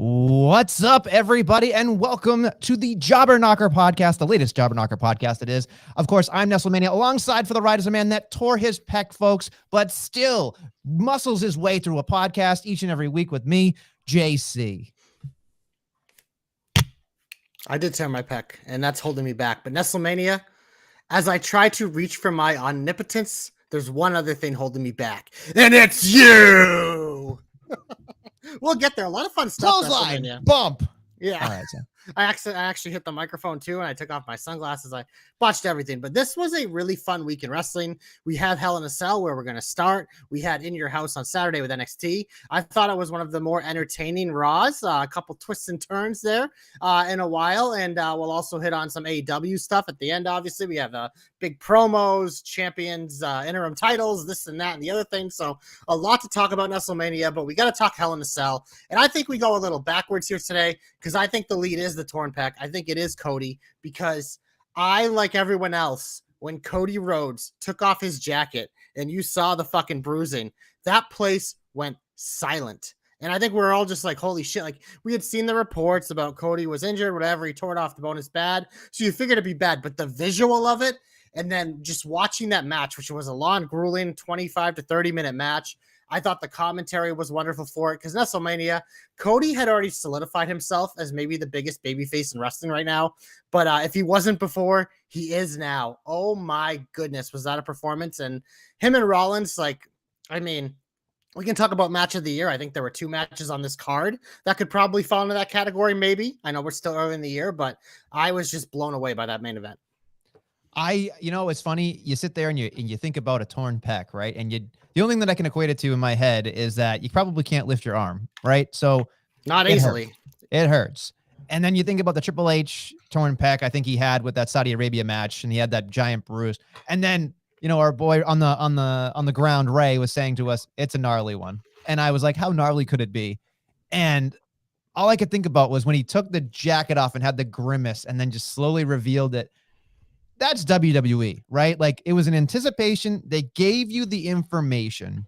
What's up, everybody, and welcome to the Jobber Knocker podcast, the latest Jobber Knocker podcast it is. Of course, I'm Nestlemania. Alongside for the ride is a man that tore his pec, folks, but still muscles his way through a podcast each and every week with me, JC. I did tear my pec, and that's holding me back. But Nestlemania, as I try to reach for my omnipotence, there's one other thing holding me back, and it's you! We'll get there. A lot of fun stuff. Clothesline, bump. Yeah. All right, so. I actually hit the microphone too, and I took off my sunglasses. I botched everything, but this was a really fun week in wrestling. We have Hell in a Cell where we're going to start. We had In Your House on Saturday with NXT. I thought it was one of the more entertaining Raws, a couple twists and turns there in a while, and we'll also hit on some AEW stuff at the end. Obviously, we have big promos, champions, interim titles, this and that, and the other thing. So a lot to talk about Nestlemania, but we got to talk Hell in a Cell, and I think we go a little backwards here today because I think the lead is the torn pec. I think it is Cody because I, like everyone else, when Cody Rhodes took off his jacket and you saw the fucking bruising, that place went silent. And I think we're all just like, holy shit. Like, we had seen the reports about Cody was injured, whatever. He tore it off the bone. It's bad. So you figured it'd be bad. But the visual of it, and then just watching that match, which was a long, grueling 25 to 30-minute match, I thought the commentary was wonderful for it because Nestlemania, Cody had already solidified himself as maybe the biggest babyface in wrestling right now. But if he wasn't before, he is now. Oh my goodness, was that a performance? And him and Rollins, like, I mean, we can talk about match of the year. I think there were 2 matches on this card that could probably fall into that category, maybe. I know we're still early in the year, but I was just blown away by that main event. It's funny. You sit there and you think about a torn pec, right? And the only thing that I can equate it to in my head is that you probably can't lift your arm, right? So not easily. It hurts. And then you think about the Triple H torn pec I think he had with that Saudi Arabia match, and he had that giant bruise. And then, our boy on the ground, Ray, was saying to us, it's a gnarly one. And I was like, how gnarly could it be? And all I could think about was when he took the jacket off and had the grimace and then just slowly revealed it. That's WWE, right? Like, it was an anticipation. They gave you the information.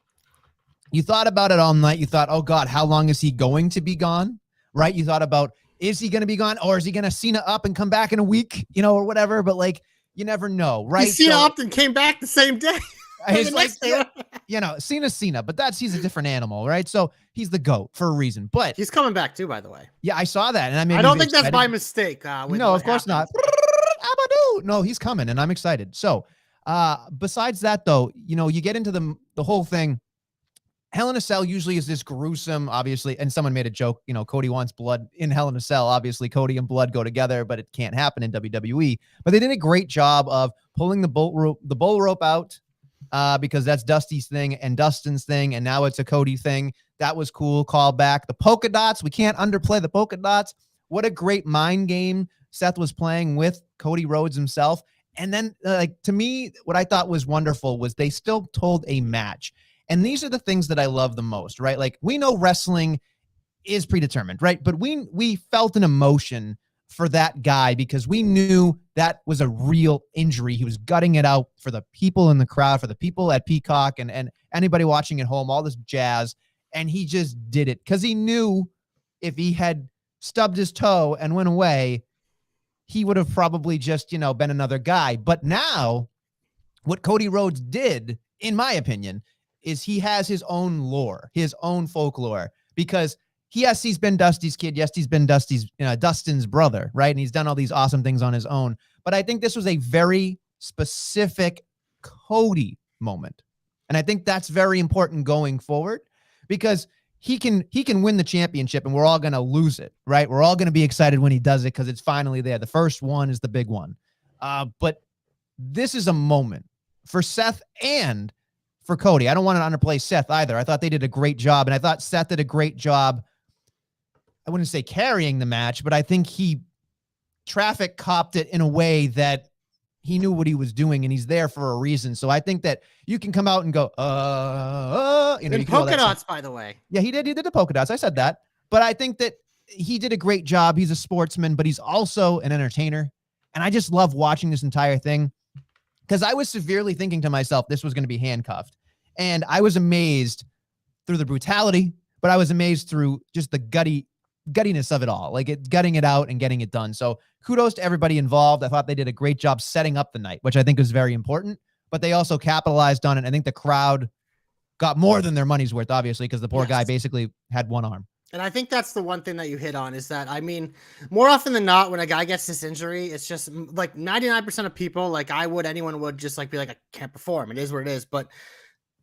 You thought about it all night. You thought, oh God, how long is he going to be gone? Right? You thought about, is he going to be gone, or is he going to Cena up and come back in a week, or whatever? But like, you never know, right? Cena up and came back the same day. He's like, Cena, but he's a different animal, right? So he's the GOAT for a reason. But he's coming back too, by the way. Yeah, I saw that, and I don't think that's by mistake. No, of course not. No, he's coming, and I'm excited. So, besides that, though, you get into the whole thing. Hell in a Cell usually is this gruesome, obviously, and someone made a joke, Cody wants blood in Hell in a Cell. Obviously, Cody and blood go together, but it can't happen in WWE. But they did a great job of pulling the bull rope out because that's Dusty's thing and Dustin's thing, and now it's a Cody thing. That was cool. Call back the polka dots. We can't underplay the polka dots. What a great mind game Seth was playing with Cody Rhodes himself. And then, to me, what I thought was wonderful was they still told a match. And these are the things that I love the most, right? Like, we know wrestling is predetermined, right? But we felt an emotion for that guy because we knew that was a real injury. He was gutting it out for the people in the crowd, for the people at Peacock and anybody watching at home, all this jazz. And he just did it because he knew if he had stubbed his toe and went away, he would have probably just, been another guy. But now what Cody Rhodes did, in my opinion, is he has his own lore, his own folklore, because yes, he's been Dusty's kid. Yes, he's been Dustin's brother, right? And he's done all these awesome things on his own. But I think this was a very specific Cody moment. And I think that's very important going forward, because he can win the championship and we're all going to lose it, right? We're all going to be excited when he does it because it's finally there. The first one is the big one. But this is a moment for Seth and for Cody. I don't want to underplay Seth either. I thought they did a great job, and I thought Seth did a great job. I wouldn't say carrying the match, but I think he traffic copped it in a way that he knew what he was doing, and he's there for a reason. So I think that you can come out and go, you know, and polka dots, by the way. Yeah, he did the polka dots. I said that, but I think that he did a great job. He's a sportsman, but he's also an entertainer. And I just love watching this entire thing, because I was severely thinking to myself, this was going to be handcuffed. And I was amazed through the brutality, but I was amazed through just the guttiness of it all, like gutting it out and getting it done. So kudos to everybody involved. I thought they did a great job setting up the night, which I think is very important, but they also capitalized on it. I think the crowd got more than their money's worth, obviously, because the poor guy basically had one arm. And I think that's the one thing that you hit on, is that, I mean, more often than not, when a guy gets this injury, it's just like 99% of people, like anyone would just like be like, I can't perform. It is what it is. But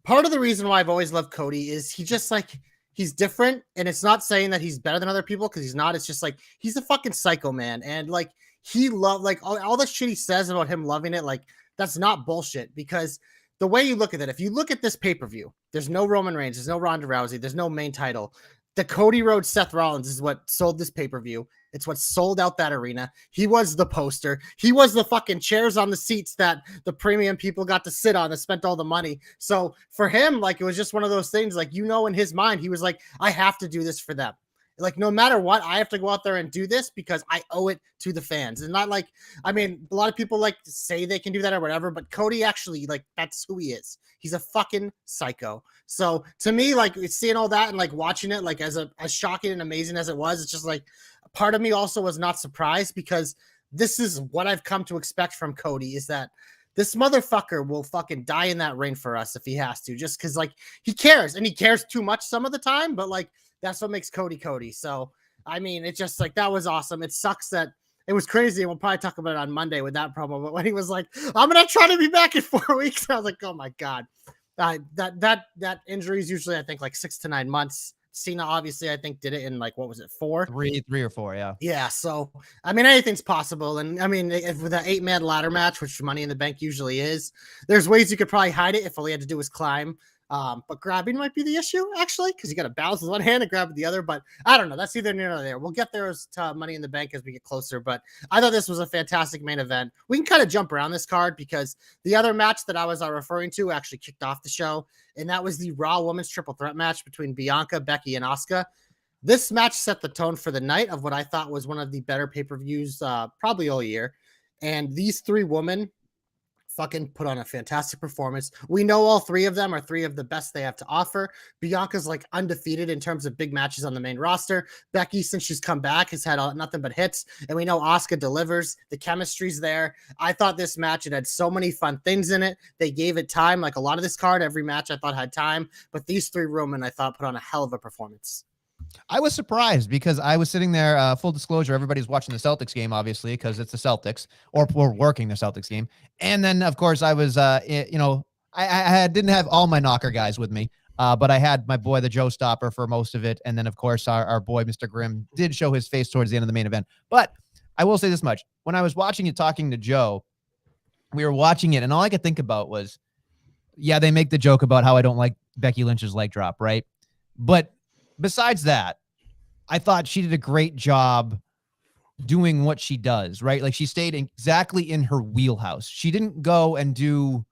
part of the reason why I've always loved Cody is he just like, he's different. And it's not saying that he's better than other people, because he's not. It's just like, he's a fucking psycho, man. And like, he loved, like all the shit he says about him loving it, like that's not bullshit, because the way you look at it, if you look at this pay-per-view, there's no Roman Reigns, there's no Ronda Rousey, there's no main title. The Cody Rhodes Seth Rollins is what sold this pay-per-view. It's what sold out that arena. He was the poster. He was the fucking chairs on the seats that the premium people got to sit on that spent all the money. So for him, like, it was just one of those things, like, you know, in his mind, he was like, I have to do this for them. Like, no matter what, I have to go out there and do this because I owe it to the fans. And not like, I mean, a lot of people like to say they can do that or whatever, but Cody actually, like, that's who he is. He's a fucking psycho. So to me, like, seeing all that and like watching it, like, as shocking and amazing as it was, it's just like, part of me also was not surprised, because this is what I've come to expect from Cody, is that this motherfucker will fucking die in that ring for us if he has to, just because, like, he cares, and he cares too much some of the time, but like, that's what makes Cody Cody. So, I mean, it just, like, that was awesome. It sucks that it was crazy. And we'll probably talk about it on Monday with that promo. But when he was like, I'm going to try to be back in 4 weeks, I was like, oh my God. That injury is usually, I think, like 6 to 9 months. Cena, obviously, I think, did it in, like, what was it, 4? 3 or 4, yeah. Yeah, so, I mean, anything's possible. And, I mean, if with an 8-man ladder match, which Money in the Bank usually is, there's ways you could probably hide it if all you had to do was climb. But grabbing might be the issue, actually, because you got to balance with one hand and grab with the other. But I don't know. That's either near or there. We'll get there to Money in the Bank as we get closer. But I thought this was a fantastic main event. We can kind of jump around this card, because the other match that I was referring to actually kicked off the show, and that was the Raw Women's Triple Threat match between Bianca, Becky, and Asuka. This match set the tone for the night of what I thought was one of the better pay-per-views probably all year. And these three women fucking put on a fantastic performance. We know all three of them are three of the best they have to offer. Bianca's like undefeated in terms of big matches on the main roster. Becky, since she's come back, has had nothing but hits. And we know Asuka delivers. The chemistry's there. I thought this match, it had so many fun things in it. They gave it time. Like a lot of this card, every match I thought had time. But these three women, I thought, put on a hell of a performance. I was surprised, because I was sitting there, full disclosure, everybody's watching the Celtics game, obviously, because it's the Celtics, or we're working the Celtics game. And then, of course, I was, you know, I didn't have all my knocker guys with me, but I had my boy, the Joe Stopper, for most of it. And then, of course, our boy, Mr. Grimm, did show his face towards the end of the main event. But I will say this much. When I was watching it, talking to Joe, we were watching it, and all I could think about was, yeah, they make the joke about how I don't like Becky Lynch's leg drop, right? But besides that, I thought she did a great job doing what she does, right? Like, she stayed exactly in her wheelhouse. She didn't go and do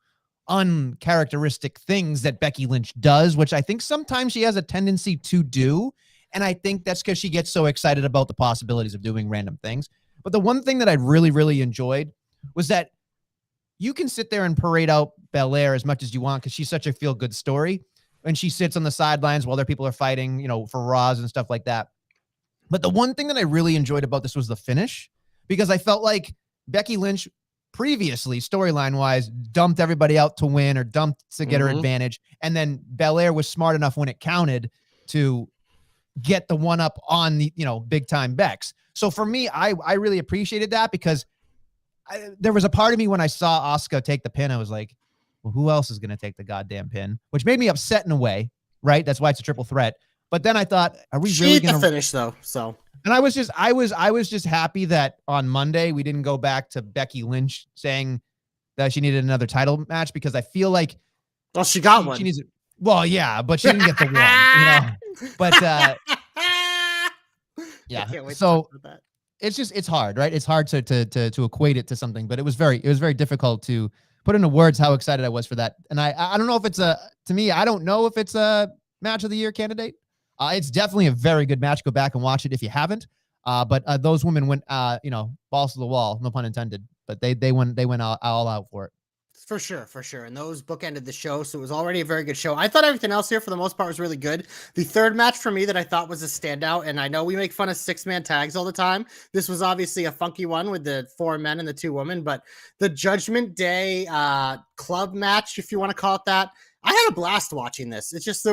uncharacteristic things that Becky Lynch does, which I think sometimes she has a tendency to do. And I think that's because she gets so excited about the possibilities of doing random things. But the one thing that I really, really enjoyed was that you can sit there and parade out Belair as much as you want, because she's such a feel-good story. And she sits on the sidelines while other people are fighting, you know, for Raws and stuff like that. But the one thing that I really enjoyed about this was the finish, because I felt like Becky Lynch previously, storyline wise, dumped everybody out to win or dumped to get her advantage. And then Belair was smart enough when it counted to get the one up on the, big time Bex. So for me, I really appreciated that because there was a part of me when I saw Asuka take the pin, I was like, well, who else is going to take the goddamn pin? Which made me upset in a way, right? That's why it's a triple threat. But then I thought, are we really going to finish though? So, and I was just happy that on Monday we didn't go back to Becky Lynch saying that she needed another title match because I feel like, well, she got one. She needs it. Well, yeah, but she didn't get the one, But yeah, so it's hard, right? It's hard to equate it to something, but it was very difficult to put into words how excited I was for that. And I don't know if it's to me, I don't know if it's a match of the year candidate. It's definitely a very good match. Go back and watch it if you haven't. But those women went, balls to the wall, no pun intended. But they went all out for it. For sure. And those bookended the show. So it was already a very good show. I thought everything else here for the most part was really good. The third match for me that I thought was a standout, and I know we make fun of 6-man tags all the time. This was obviously a funky one with the 4 men and the 2 women, but the Judgment Day club match, if you want to call it that, I had a blast watching this. It's just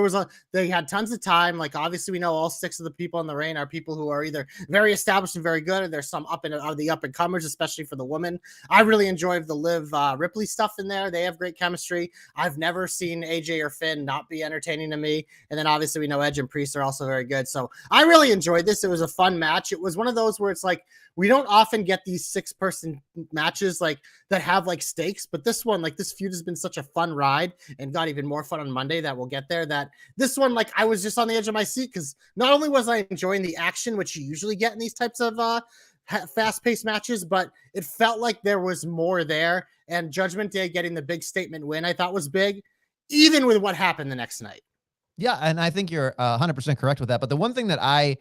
they had tons of time. Like obviously we know all 6 of the people in the ring are people who are either very established and very good, or there's some up and comers, especially for the women. I really enjoyed the Liv Ripley stuff in there. They have great chemistry. I've never seen AJ or Finn not be entertaining to me. And then obviously we know Edge and Priest are also very good. So I really enjoyed this. It was a fun match. It was one of those where it's like, we don't often get these 6-person matches like that have like stakes, but this one, like this feud has been such a fun ride and got even more fun on Monday that we'll get there. That this one, like I was just on the edge of my seat because not only was I enjoying the action, which you usually get in these types of fast-paced matches, but it felt like there was more there. And Judgment Day getting the big statement win, I thought was big, even with what happened the next night. Yeah, and I think you're 100% correct with that. But the one thing that I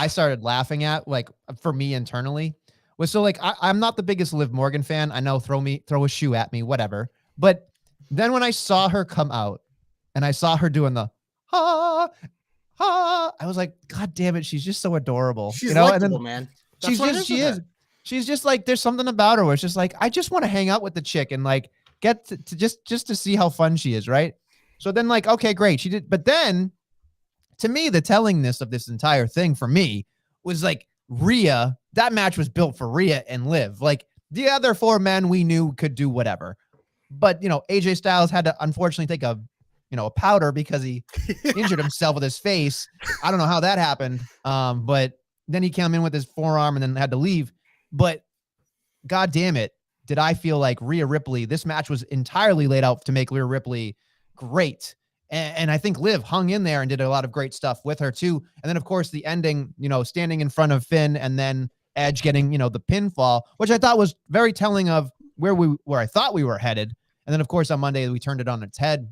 started laughing at, like for me internally, was so like I'm not the biggest Liv Morgan fan. I know, throw a shoe at me, whatever. But then when I saw her come out and I saw her doing the ha ha, I was like, God damn it, she's just so adorable. She's likable, man. She's just like, there's something about her where it's just like, I just want to hang out with the chick and like get to just to see how fun she is, right? So then like, okay, great, she did, but then to me, the tellingness of this entire thing for me was like Rhea. That match was built for Rhea and Liv. Like the other 4 men we knew could do whatever. But, AJ Styles had to unfortunately take a powder because he injured himself with his face. I don't know how that happened. But then he came in with his forearm and then had to leave. But God damn it, did I feel like Rhea Ripley, this match was entirely laid out to make Rhea Ripley great. And I think Liv hung in there and did a lot of great stuff with her too. And then of course the ending, standing in front of Finn and then Edge getting, the pinfall, which I thought was very telling of where I thought we were headed. And then of course on Monday we turned it on its head.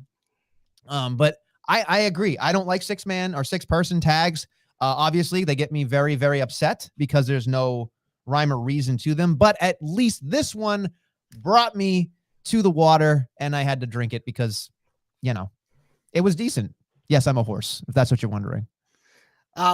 But I agree. I don't like 6-man or 6-person tags. Obviously they get me very, very upset because there's no rhyme or reason to them. But at least this one brought me to the water and I had to drink it because, it was decent. Yes, I'm a horse, if that's what you're wondering.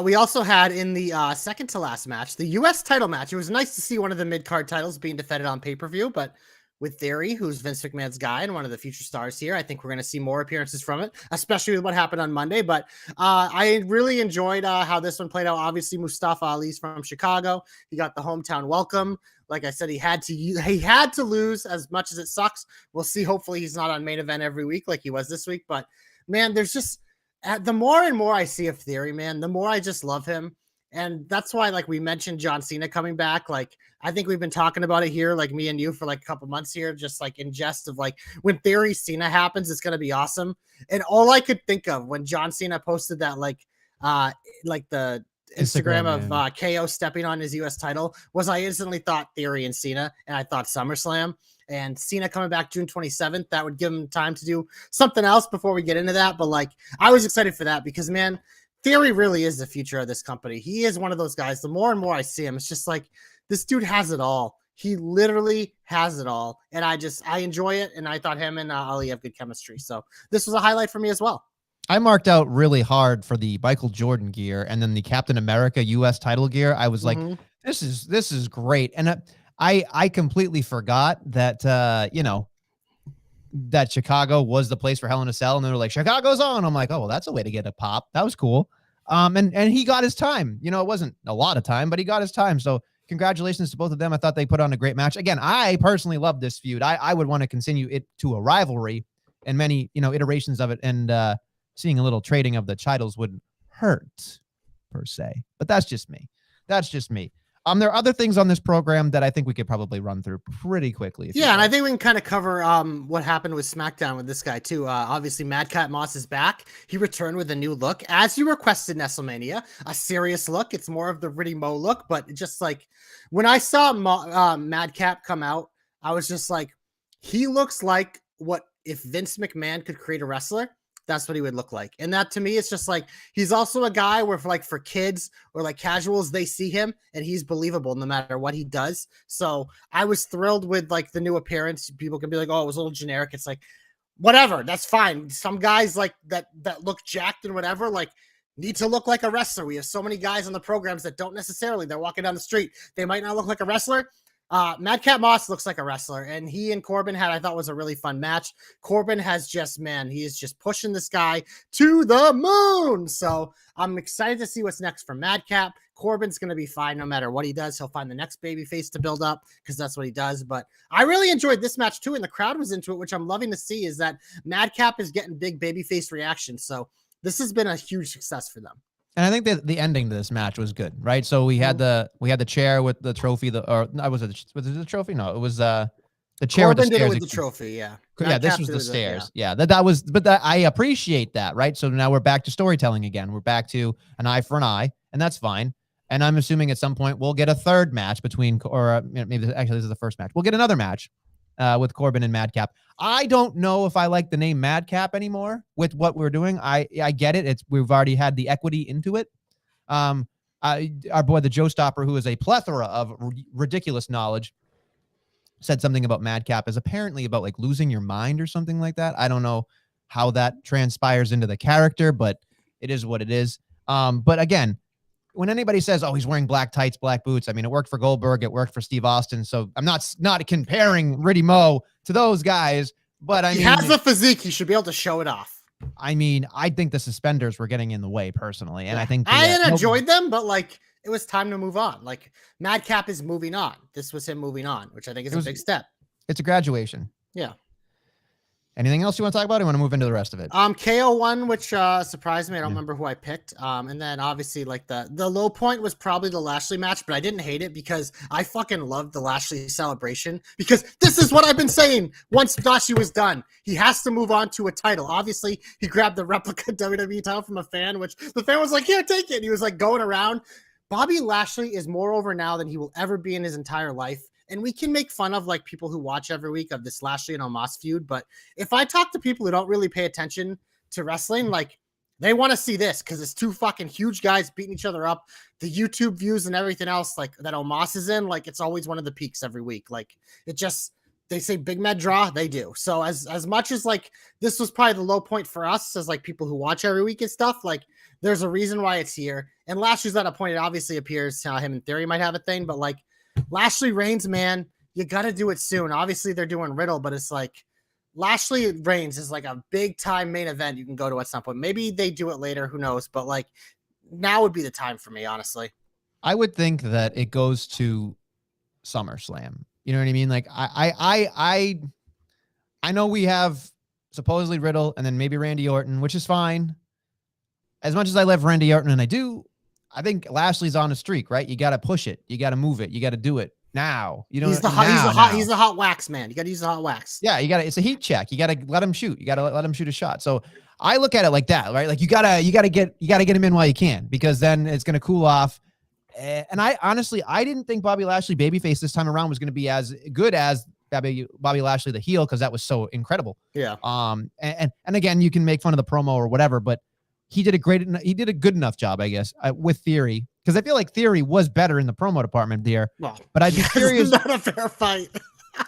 We also had in the second to last match, the U.S. title match. It was nice to see one of the mid-card titles being defended on pay-per-view, but with Theory, who's Vince McMahon's guy and one of the future stars here, I think we're going to see more appearances from it, especially with what happened on Monday. But I really enjoyed how this one played out. Obviously, Mustafa Ali's from Chicago. He got the hometown welcome. Like I said, he had to lose, as much as it sucks. We'll see. Hopefully, he's not on main event every week like he was this week. But man, there's just the more and more I see of Theory, man, the more I just love him. And that's why, like we mentioned John Cena coming back. Like, I think we've been talking about it here, like me and you, for like a couple months here, just like in jest of like when Theory Cena happens, it's going to be awesome. And all I could think of when John Cena posted that, like the Instagram of KO stepping on his US title, was I instantly thought Theory and Cena, and I thought SummerSlam. And Cena coming back June 27th, that would give him time to do something else before we get into that. But like, I was excited for that because, man, Theory really is the future of this company. He is one of those guys. The more and more I see him, it's just like, this dude has it all. He literally has it all. And I enjoy it. And I thought him and Ali have good chemistry. So this was a highlight for me as well. I marked out really hard for the Michael Jordan gear and then the Captain America US title gear. I was like, this is great. And I completely forgot that that Chicago was the place for Hell in a Cell, and they were like, Chicago's on. I'm like, oh well, that's a way to get a pop. That was cool. And he got his time. It wasn't a lot of time, but he got his time. So congratulations to both of them. I thought they put on a great match. Again, I personally love this feud. I would want to continue it to a rivalry and many, iterations of it. And seeing a little trading of the titles wouldn't hurt per se, but that's just me. There are other things on this program that I think we could probably run through pretty quickly. Yeah, and I think we can kind of cover what happened with SmackDown with this guy too. Obviously, Madcap Moss is back. He returned with a new look, as you requested, Nestlemania. A serious look. It's more of the Riddy Mo look, but just like when I saw Madcap come out, I was just like, he looks like what if Vince McMahon could create a wrestler. That's what he would look like. And that to me, it's just like, he's also a guy where for kids or like casuals, they see him and he's believable no matter what he does. So I was thrilled with like the new appearance. People can be like, oh, it was a little generic. It's like, whatever, that's fine. Some guys like that look jacked and whatever, like need to look like a wrestler. We have so many guys on the programs that don't necessarily, they're walking down the street. They might not look like a wrestler. Madcap Moss looks like a wrestler, and he and Corbin I thought was a really fun match. Corbin has he is just pushing this guy to the moon. So I'm excited to see what's next for Madcap. Corbin's going to be fine no matter what he does. He'll find the next baby face to build up because that's what he does. But I really enjoyed this match too, and the crowd was into it, which I'm loving to see, is that Madcap is getting big baby face reactions. So this has been a huge success for them. And I think that the ending to this match was good, right? So we had the chair with the trophy, was it the trophy? No, it was the chair Corbin with the stairs. Did it with the trophy, yeah. Yeah, this was the stairs. That was, but I appreciate that, right? So now we're back to storytelling again. We're back to an eye for an eye, and that's fine. And I'm assuming at some point we'll get a third match between, or maybe actually this is the first match. We'll get another match with Corbin and Madcap. I don't know if I like the name Madcap anymore with what we're doing. I get it. We've already had the equity into it. Our boy, the Joe Stopper, who is a plethora of ridiculous knowledge, said something about Madcap is apparently about like losing your mind or something like that. I don't know how that transpires into the character, but it is what it is. But again, when anybody says, oh, he's wearing black tights, black boots, I mean, it worked for Goldberg, it worked for Steve Austin. So I'm not comparing Riddy Mo to those guys, but I mean, he has a physique. He should be able to show it off. I mean, I think the suspenders were getting in the way personally. And I think I enjoyed them, but like it was time to move on. Like Madcap is moving on. This was him moving on, which I think is a big step. It's a graduation. Yeah. Anything else you want to talk about? Or you want to move into the rest of it? KO won, which surprised me. I don't remember who I picked. And then obviously like the low point was probably the Lashley match, but I didn't hate it because I fucking loved the Lashley celebration, because this is what I've been saying. Once Lashley was done, he has to move on to a title. Obviously, he grabbed the replica WWE title from a fan, which the fan was like, "Here, take it." And he was like going around. Bobby Lashley is more over now than he will ever be in his entire life. And we can make fun of like people who watch every week of this Lashley and Omos feud. But if I talk to people who don't really pay attention to wrestling, like they want to see this because it's two fucking huge guys beating each other up. The YouTube views and everything else like that Omos is in, like it's always one of the peaks every week. Like it just, they say big med draw, they do. So as much as like this was probably the low point for us as like people who watch every week and stuff, like there's a reason why it's here. And Lashley's at a point, it obviously appears him in theory might have a thing, but like Lashley Reigns, man, you got to do it soon. Obviously, they're doing Riddle, but it's like Lashley Reigns is like a big time main event you can go to at some point. Maybe they do it later, who knows? But like now would be the time for me, honestly. I would think that it goes to SummerSlam. You know what I mean? Like I know we have supposedly Riddle and then maybe Randy Orton, which is fine. As much as I love Randy Orton, and I think Lashley's on a streak, right? You got to push it. You got to move it. You got to do it now. You know, he's the hot wax man. You got to use the hot wax. Yeah, it's a heat check. You got to let him shoot. You got to let him shoot a shot. So I look at it like that, right? Like you gotta get him in while you can, because then it's going to cool off. And I honestly, I didn't think Bobby Lashley babyface this time around was going to be as good as Bobby Lashley the heel, because that was so incredible. Yeah. And again, you can make fun of the promo or whatever, but he did a good enough job, I guess, with Theory, because I feel like Theory was better in the promo department there. Well, but I'd be curious. It's not a fair fight.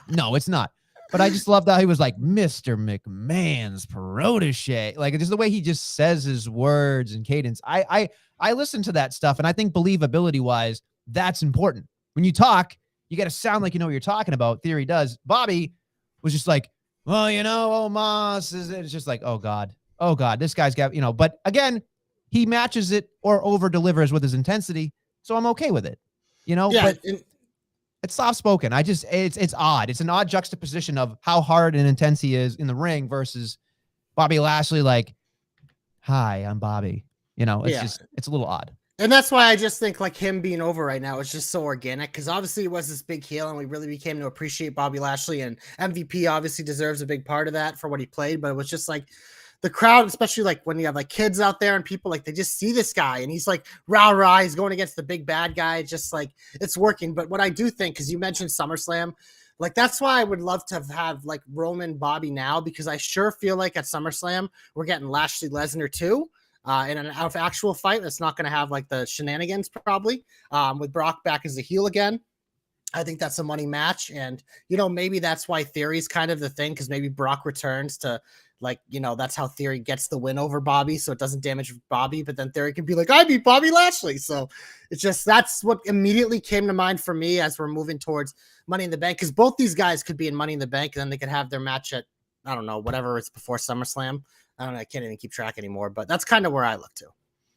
No, it's not. But I just loved how he was like Mr. McMahon's protege, like just the way he just says his words and cadence. I listen to that stuff, and I think believability wise, that's important. When you talk, You got to sound like you know what you're talking about. Theory does. Bobby was just like, well, Omos is. It's just like, oh God, this guy's got, But again, he matches it or over delivers with his intensity, so I'm okay with it. Yeah, but it's soft spoken. It's odd. It's an odd juxtaposition of how hard and intense he is in the ring versus Bobby Lashley. Like, hi, I'm Bobby. It's a little odd. And that's why I just think like him being over right now is just so organic, because obviously he was this big heel and we really became to appreciate Bobby Lashley, and MVP obviously deserves a big part of that for what he played. But it was just like the crowd, especially like when you have like kids out there and people like they just see this guy and he's like rah rah, he's going against the big bad guy. Just like it's working. But what I do think, because you mentioned SummerSlam, like that's why I would love to have like Roman Bobby now, because I sure feel like at SummerSlam we're getting Lashley Lesnar too. In an actual fight that's not going to have like the shenanigans probably, with Brock back as a heel again. I think that's a money match. And, maybe that's why Theory's kind of the thing, because maybe Brock returns to like, that's how Theory gets the win over Bobby, so it doesn't damage Bobby, but then Theory can be like, I beat Bobby Lashley. So it's just, that's what immediately came to mind for me as we're moving towards Money in the Bank, because both these guys could be in Money in the Bank and then they could have their match at, I don't know, whatever it's before SummerSlam. I don't know. I can't even keep track anymore, but that's kind of where I look to.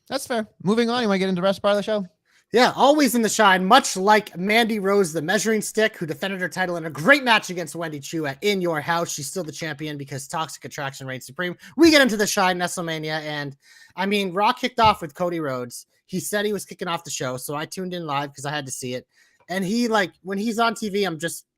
That's fair. Moving on. You want to get into the rest part of the show? Yeah, always in the shine, much like Mandy Rose, the measuring stick, who defended her title in a great match against Wendy Chu at In Your House. She's still the champion because Toxic Attraction reigns supreme. We get into the shine, WrestleMania, and I mean, Raw kicked off with Cody Rhodes. He said he was kicking off the show, so I tuned in live because I had to see it. And he, like, when he's on TV,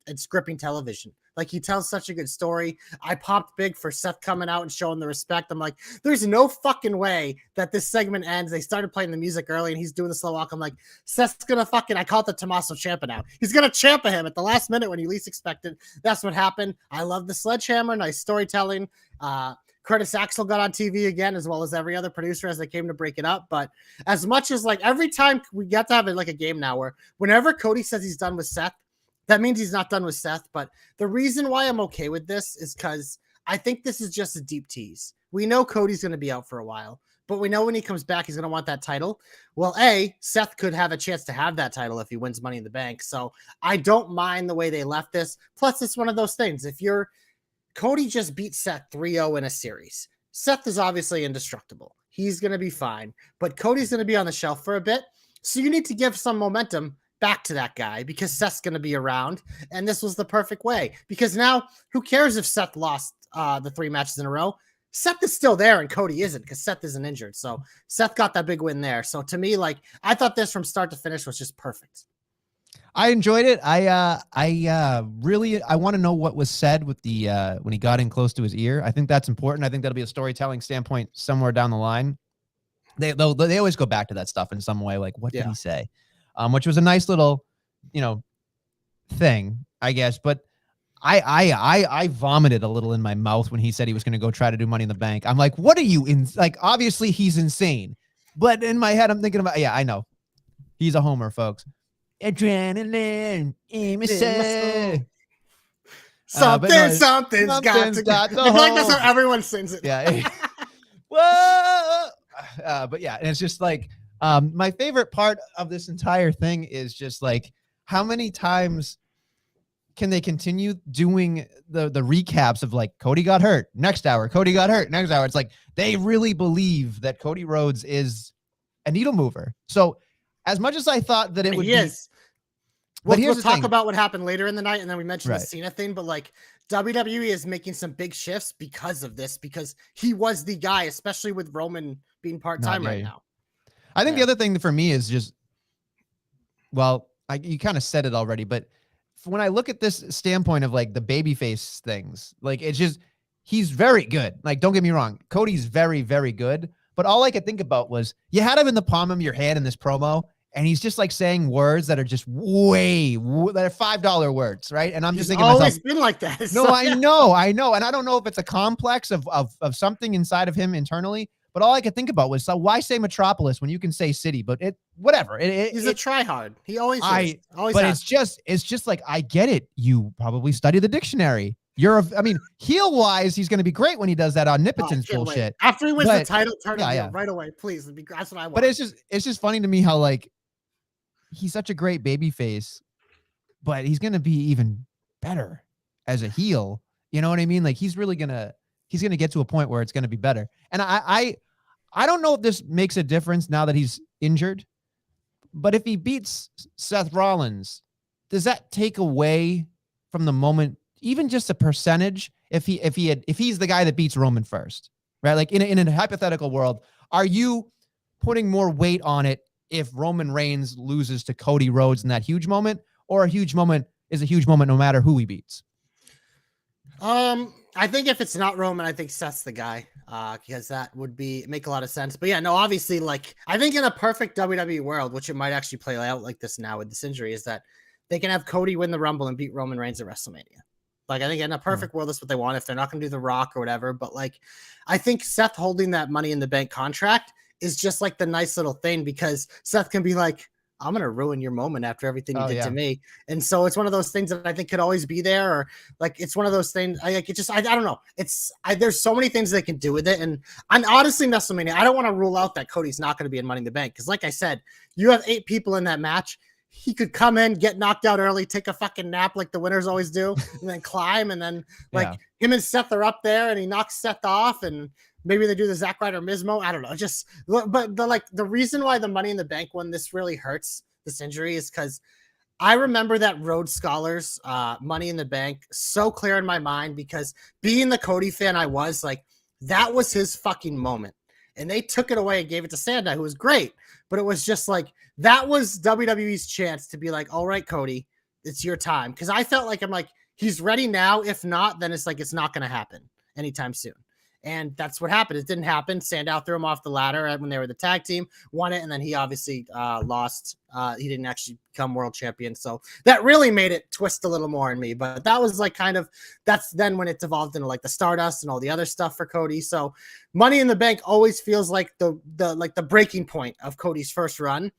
it's gripping television. Like, he tells such a good story. I popped big for Seth coming out and showing the respect. I'm like, there's no fucking way that this segment ends. They started playing the music early and he's doing the slow walk. I'm like, Seth's gonna I call it the Tommaso Ciampa now. He's gonna Ciampa him at the last minute when you least expected. That's what happened. I love the sledgehammer, nice storytelling. Curtis Axel got on TV again, as well as every other producer as they came to break it up. But as much as like every time we got to have it like a game now where whenever Cody says he's done with Seth, that means he's not done with Seth. But the reason why I'm okay with this is because I think this is just a deep tease. We know Cody's going to be out for a while, but we know when he comes back, he's going to want that title. Well, Seth could have a chance to have that title if he wins Money in the Bank. So I don't mind the way they left this. Plus, it's one of those things. Cody just beat Seth 3-0 in a series. Seth is obviously indestructible. He's going to be fine, but Cody's going to be on the shelf for a bit. So you need to give some momentum back to that guy because Seth's going to be around. And this was the perfect way, because now who cares if Seth lost the 3 matches in a row? Seth is still there and Cody isn't, because Seth isn't injured. So Seth got that big win there. So to me, like, I thought this from start to finish was just perfect. I enjoyed it. I want to know what was said with the when he got in close to his ear. I think that's important. I think that'll be a storytelling standpoint somewhere down the line. They always go back to that stuff in some way. Like, what did he say? Which was a nice little, thing, I guess. But I vomited a little in my mouth when he said he was going to go try to do Money in the Bank. I'm like, what are you in? Like, obviously he's insane, but in my head, I'm thinking about, I know he's a homer, folks. Adrenaline, something's got to go. I feel like that's how everyone sings it. Yeah. Whoa. But yeah, and it's just like, my favorite part of this entire thing is just like, how many times can they continue doing the recaps of like, Cody got hurt next hour, Cody got hurt next hour. It's like, they really believe that Cody Rhodes is a needle mover. So as much as I thought that it would be, we'll talk about what happened later in the night, and then we mentioned the Cena thing, but like, WWE is making some big shifts because of this, because he was the guy, especially with Roman being part-time right now. I think the other thing for me is just, well, you kind of said it already, but when I look at this standpoint of like the babyface things, like, it's just, he's very good. Like, don't get me wrong, Cody's very, very good. But all I could think about was, you had him in the palm of your hand in this promo, and he's just like saying words that are just that are $5 words, right? And I'm just thinking, always been like that. No, so, I know, and I don't know if it's a complex of something inside of him internally. But all I could think about was, so why say Metropolis when you can say city? But whatever. He's a tryhard. He always is. But it's just like, I get it. You probably study the dictionary. Heel wise, he's going to be great when he does that omnipotence bullshit. Wait. After he wins the title, turn it right away, please. That's what I want. But it's just funny to me how, like, he's such a great baby face, but he's going to be even better as a heel. You know what I mean? Like he's going to get to a point where it's going to be better. And I don't know if this makes a difference now that he's injured, but if he beats Seth Rollins, does that take away from the moment, even just a percentage? If he's the guy that beats Roman first, right? Like in a hypothetical world, are you putting more weight on it if Roman Reigns loses to Cody Rhodes in that huge moment, or a huge moment is a huge moment no matter who he beats? I think if it's not Roman, I think Seth's the guy, because that would make a lot of sense. But yeah, no, obviously, like I think in a perfect WWE world, which it might actually play out like this now with this injury, is that they can have Cody win the Rumble and beat Roman Reigns at WrestleMania. Like I think in a perfect world, that's what they want. If they're not going to do The Rock or whatever, but like I think Seth holding that Money in the Bank contract is just like the nice little thing, because Seth can be like, I'm going to ruin your moment after everything you did to me. And so it's one of those things that I think could always be there, or like, it's one of those things. I don't know. There's so many things they can do with it. And honestly, WrestleMania, I don't want to rule out that Cody's not going to be in Money in the Bank. Cause like I said, you have 8 people in that match. He could come in, get knocked out early, take a fucking nap like the winners always do, and then climb. And then like him and Seth are up there and he knocks Seth off, and maybe they do the Zack Ryder Mizmo. I don't know. But the reason why the Money in the Bank one, this really hurts, this injury, is because I remember that Rhodes Scholars Money in the Bank so clear in my mind, because being the Cody fan I was, like, that was his fucking moment. And they took it away and gave it to Sandow, who was great. But it was just like, that was WWE's chance to be like, all right, Cody, it's your time. Because I felt like, I'm like, he's ready now. If not, then it's like, it's not going to happen anytime soon. And that's what happened. It didn't happen. Sandow threw him off the ladder when they were the tag team, won it, and then he obviously lost. He didn't actually become world champion. So that really made it twist a little more in me. But that was like that's then when it devolved into like the Stardust and all the other stuff for Cody. So Money in the Bank always feels like the breaking point of Cody's first run.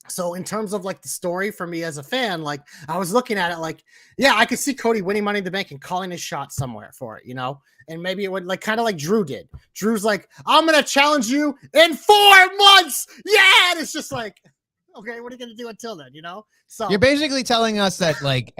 So in terms of like the story for me as a fan, like I was looking at it like, yeah, I could see Cody winning Money in the Bank and calling his shot somewhere for it, you know? And maybe it would like kind of like Drew did. Drew's like, I'm going to challenge you in 4 months. Yeah. And it's just like, okay, what are you going to do until then, you know? So you're basically telling us that like,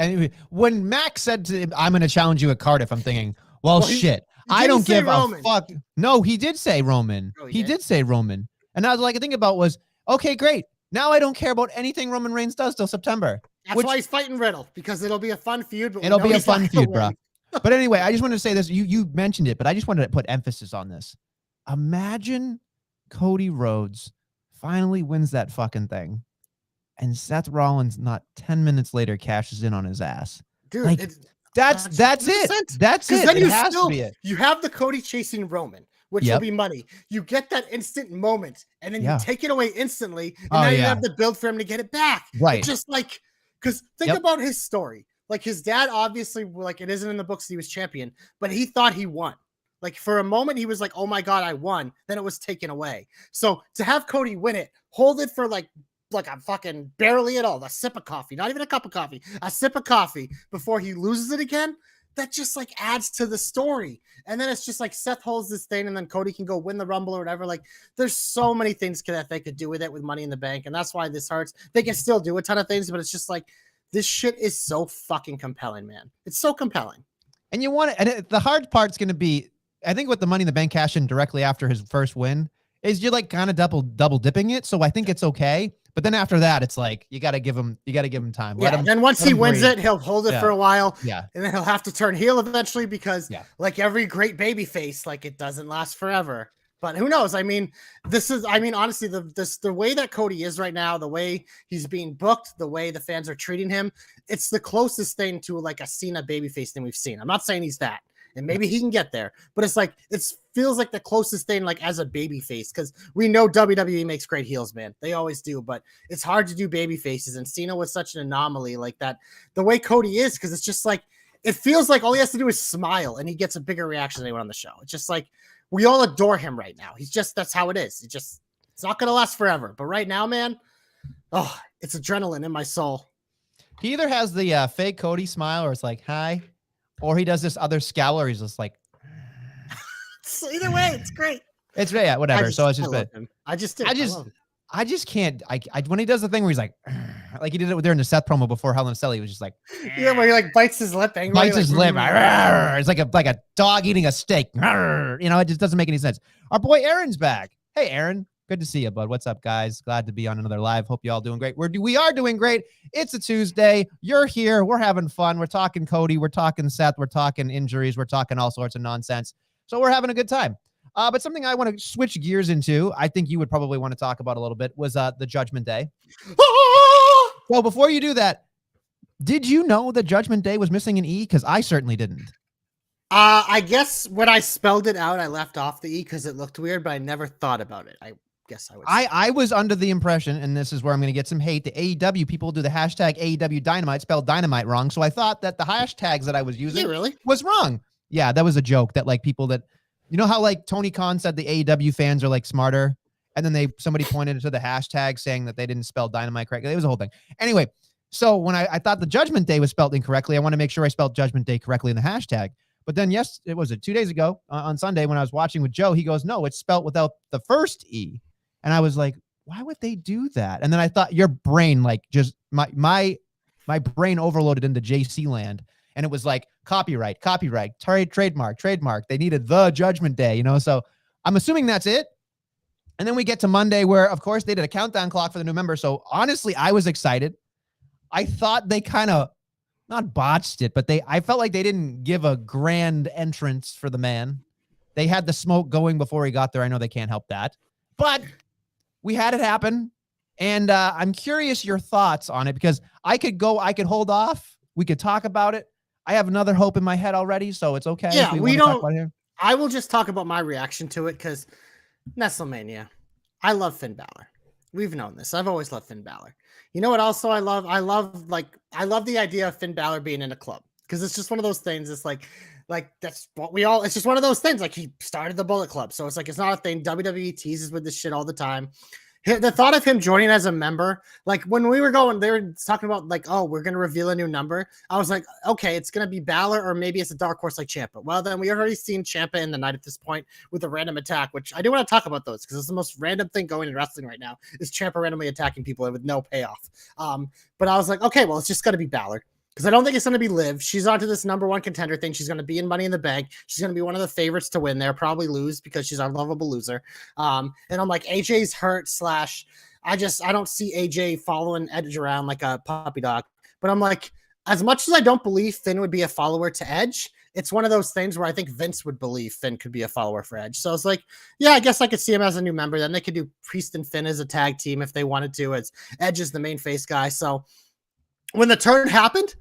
when Max said to him, I'm going to challenge you at Cardiff, I'm thinking, well shit, I don't give a fuck. No, he did say Roman. Oh, he did say Roman. And I was like, I think about was, okay, great. Now I don't care about anything Roman Reigns does till September. That's why he's fighting Riddle, because it'll be a fun feud. But it'll be a fun feud, bro. But anyway, I just wanted to say this. You mentioned it, but I just wanted to put emphasis on this. Imagine Cody Rhodes finally wins that fucking thing, and Seth Rollins not 10 minutes later cashes in on his ass. Dude, like, that's it. That's it. Then it has to be it. You have the Cody chasing Roman, which will be money. You get that instant moment, and then you take it away instantly, and now you have the build for him to get it back. Right. It's just like, because think about his story. Like his dad, obviously, like it isn't in the books that he was champion, but he thought he won. Like for a moment, he was like, "Oh my god, I won!" Then it was taken away. So to have Cody win it, hold it for like a fucking barely at all, a sip of coffee, not even a cup of coffee, a sip of coffee before he loses it again. That just like adds to the story. And then it's just like Seth holds this thing and then Cody can go win the Rumble or whatever. Like there's so many things that they could do with it with Money in the Bank. And that's why this hurts. They can still do a ton of things, but it's just like, this shit is so fucking compelling, man. It's so compelling. And you want it. And the hard part's going to be, I think with the Money in the Bank cash in directly after his first win is you're like kind of double dipping it. So I think it's okay. But then after that, it's like, you got to give him time. Yeah. And once he wins it, he'll hold it for a while. Yeah. And then he'll have to turn heel eventually because like every great baby face, like it doesn't last forever. But who knows? I mean, honestly, the way that Cody is right now, the way he's being booked, the way the fans are treating him, it's the closest thing to like a Cena babyface thing we've seen. I'm not saying he's that, and maybe he can get there, but it's like it feels like the closest thing like as a babyface, because we know WWE makes great heels, man. They always do, but it's hard to do baby faces, and Cena was such an anomaly like that. The way Cody is, because it's just like it feels like all he has to do is smile, and he gets a bigger reaction than anyone on the show. It's just like, we all adore him right now. That's how it is. It's not going to last forever. But right now, man, it's adrenaline in my soul. He either has the fake Cody smile or it's like, hi, or he does this other scowl where he's just like, so either way, it's great. It's whatever. So it's just, I just can't. when he does the thing where he's like, like he did it during the Seth promo before Hell in a Cell. He was just like, Yeah, where he like bites his lip angrily. bites his lip. It's like a dog eating a steak. You know, it just doesn't make any sense. Our boy Aaron's back. Hey, Aaron. Good to see you, bud. What's up, guys? Glad to be on another live. Hope you all doing great. We are doing great. It's a Tuesday. You're here. We're having fun. We're talking Cody. We're talking Seth. We're talking injuries. We're talking all sorts of nonsense. So we're having a good time. But something I want to switch gears into, I think you would probably want to talk about a little bit, was the Judgment Day. Well, before you do that, did you know that Judgment Day was missing an E? Because I certainly didn't. I guess when I spelled it out, I left off the E because it looked weird, but I never thought about it. I guess I would. I was under the impression, and this is where I'm going to get some hate, the AEW people do the hashtag AEW Dynamite, spelled dynamite wrong. So I thought that the hashtags that I was using was wrong. Yeah, that was a joke that like people that, you know how like Tony Khan said the AEW fans are like smarter, and then somebody pointed to the hashtag saying that they didn't spell dynamite correctly. It was a whole thing. Anyway, so when I thought the Judgment Day was spelled incorrectly, I want to make sure I spelled Judgment Day correctly in the hashtag. But then, yes, it was 2 days ago on Sunday when I was watching with Joe, he goes, no, it's spelled without the first E. And I was like, why would they do that? And then I thought your brain, like just my brain overloaded into JC land. And it was like copyright, trademark. They needed the Judgment Day, you know? So I'm assuming that's it. And then we get to Monday where, of course, they did a countdown clock for the new member. So honestly, I was excited. I thought they kind of not botched it, but I felt like they didn't give a grand entrance for the man. They had the smoke going before he got there. I know they can't help that, but we had it happen. And I'm curious your thoughts on it because I could hold off. We could talk about it. I have another hope in my head already, so it's okay. Yeah, we don't. I will just talk about my reaction to it because WrestleMania. I love Finn Balor. We've known this. I've always loved Finn Balor. You know what? Also, I love the idea of Finn Balor being in a club because it's just one of those things. It's like that's what we all. It's just one of those things. Like he started the Bullet Club, so it's like it's not a thing. WWE teases with this shit all the time. The thought of him joining as a member, like when we were going, they were talking about like, oh, we're gonna reveal a new number. I was like, okay, it's gonna be Balor, or maybe it's a dark horse like Ciampa. Well, then we already seen Ciampa in the night at this point with a random attack, which I do want to talk about those because it's the most random thing going in wrestling right now is Ciampa randomly attacking people with no payoff. But I was like, okay, well, it's just gonna be Balor. Because I don't think it's going to be Liv. She's onto this number one contender thing. She's going to be in Money in the Bank. She's going to be one of the favorites to win there. Probably lose because she's our lovable loser. And I'm like, AJ's hurt / I don't see AJ following Edge around like a puppy dog. But I'm like, as much as I don't believe Finn would be a follower to Edge, it's one of those things where I think Vince would believe Finn could be a follower for Edge. So it's like, yeah, I guess I could see him as a new member. Then they could do Priest and Finn as a tag team if they wanted to, as Edge is the main face guy. So when the turn happened,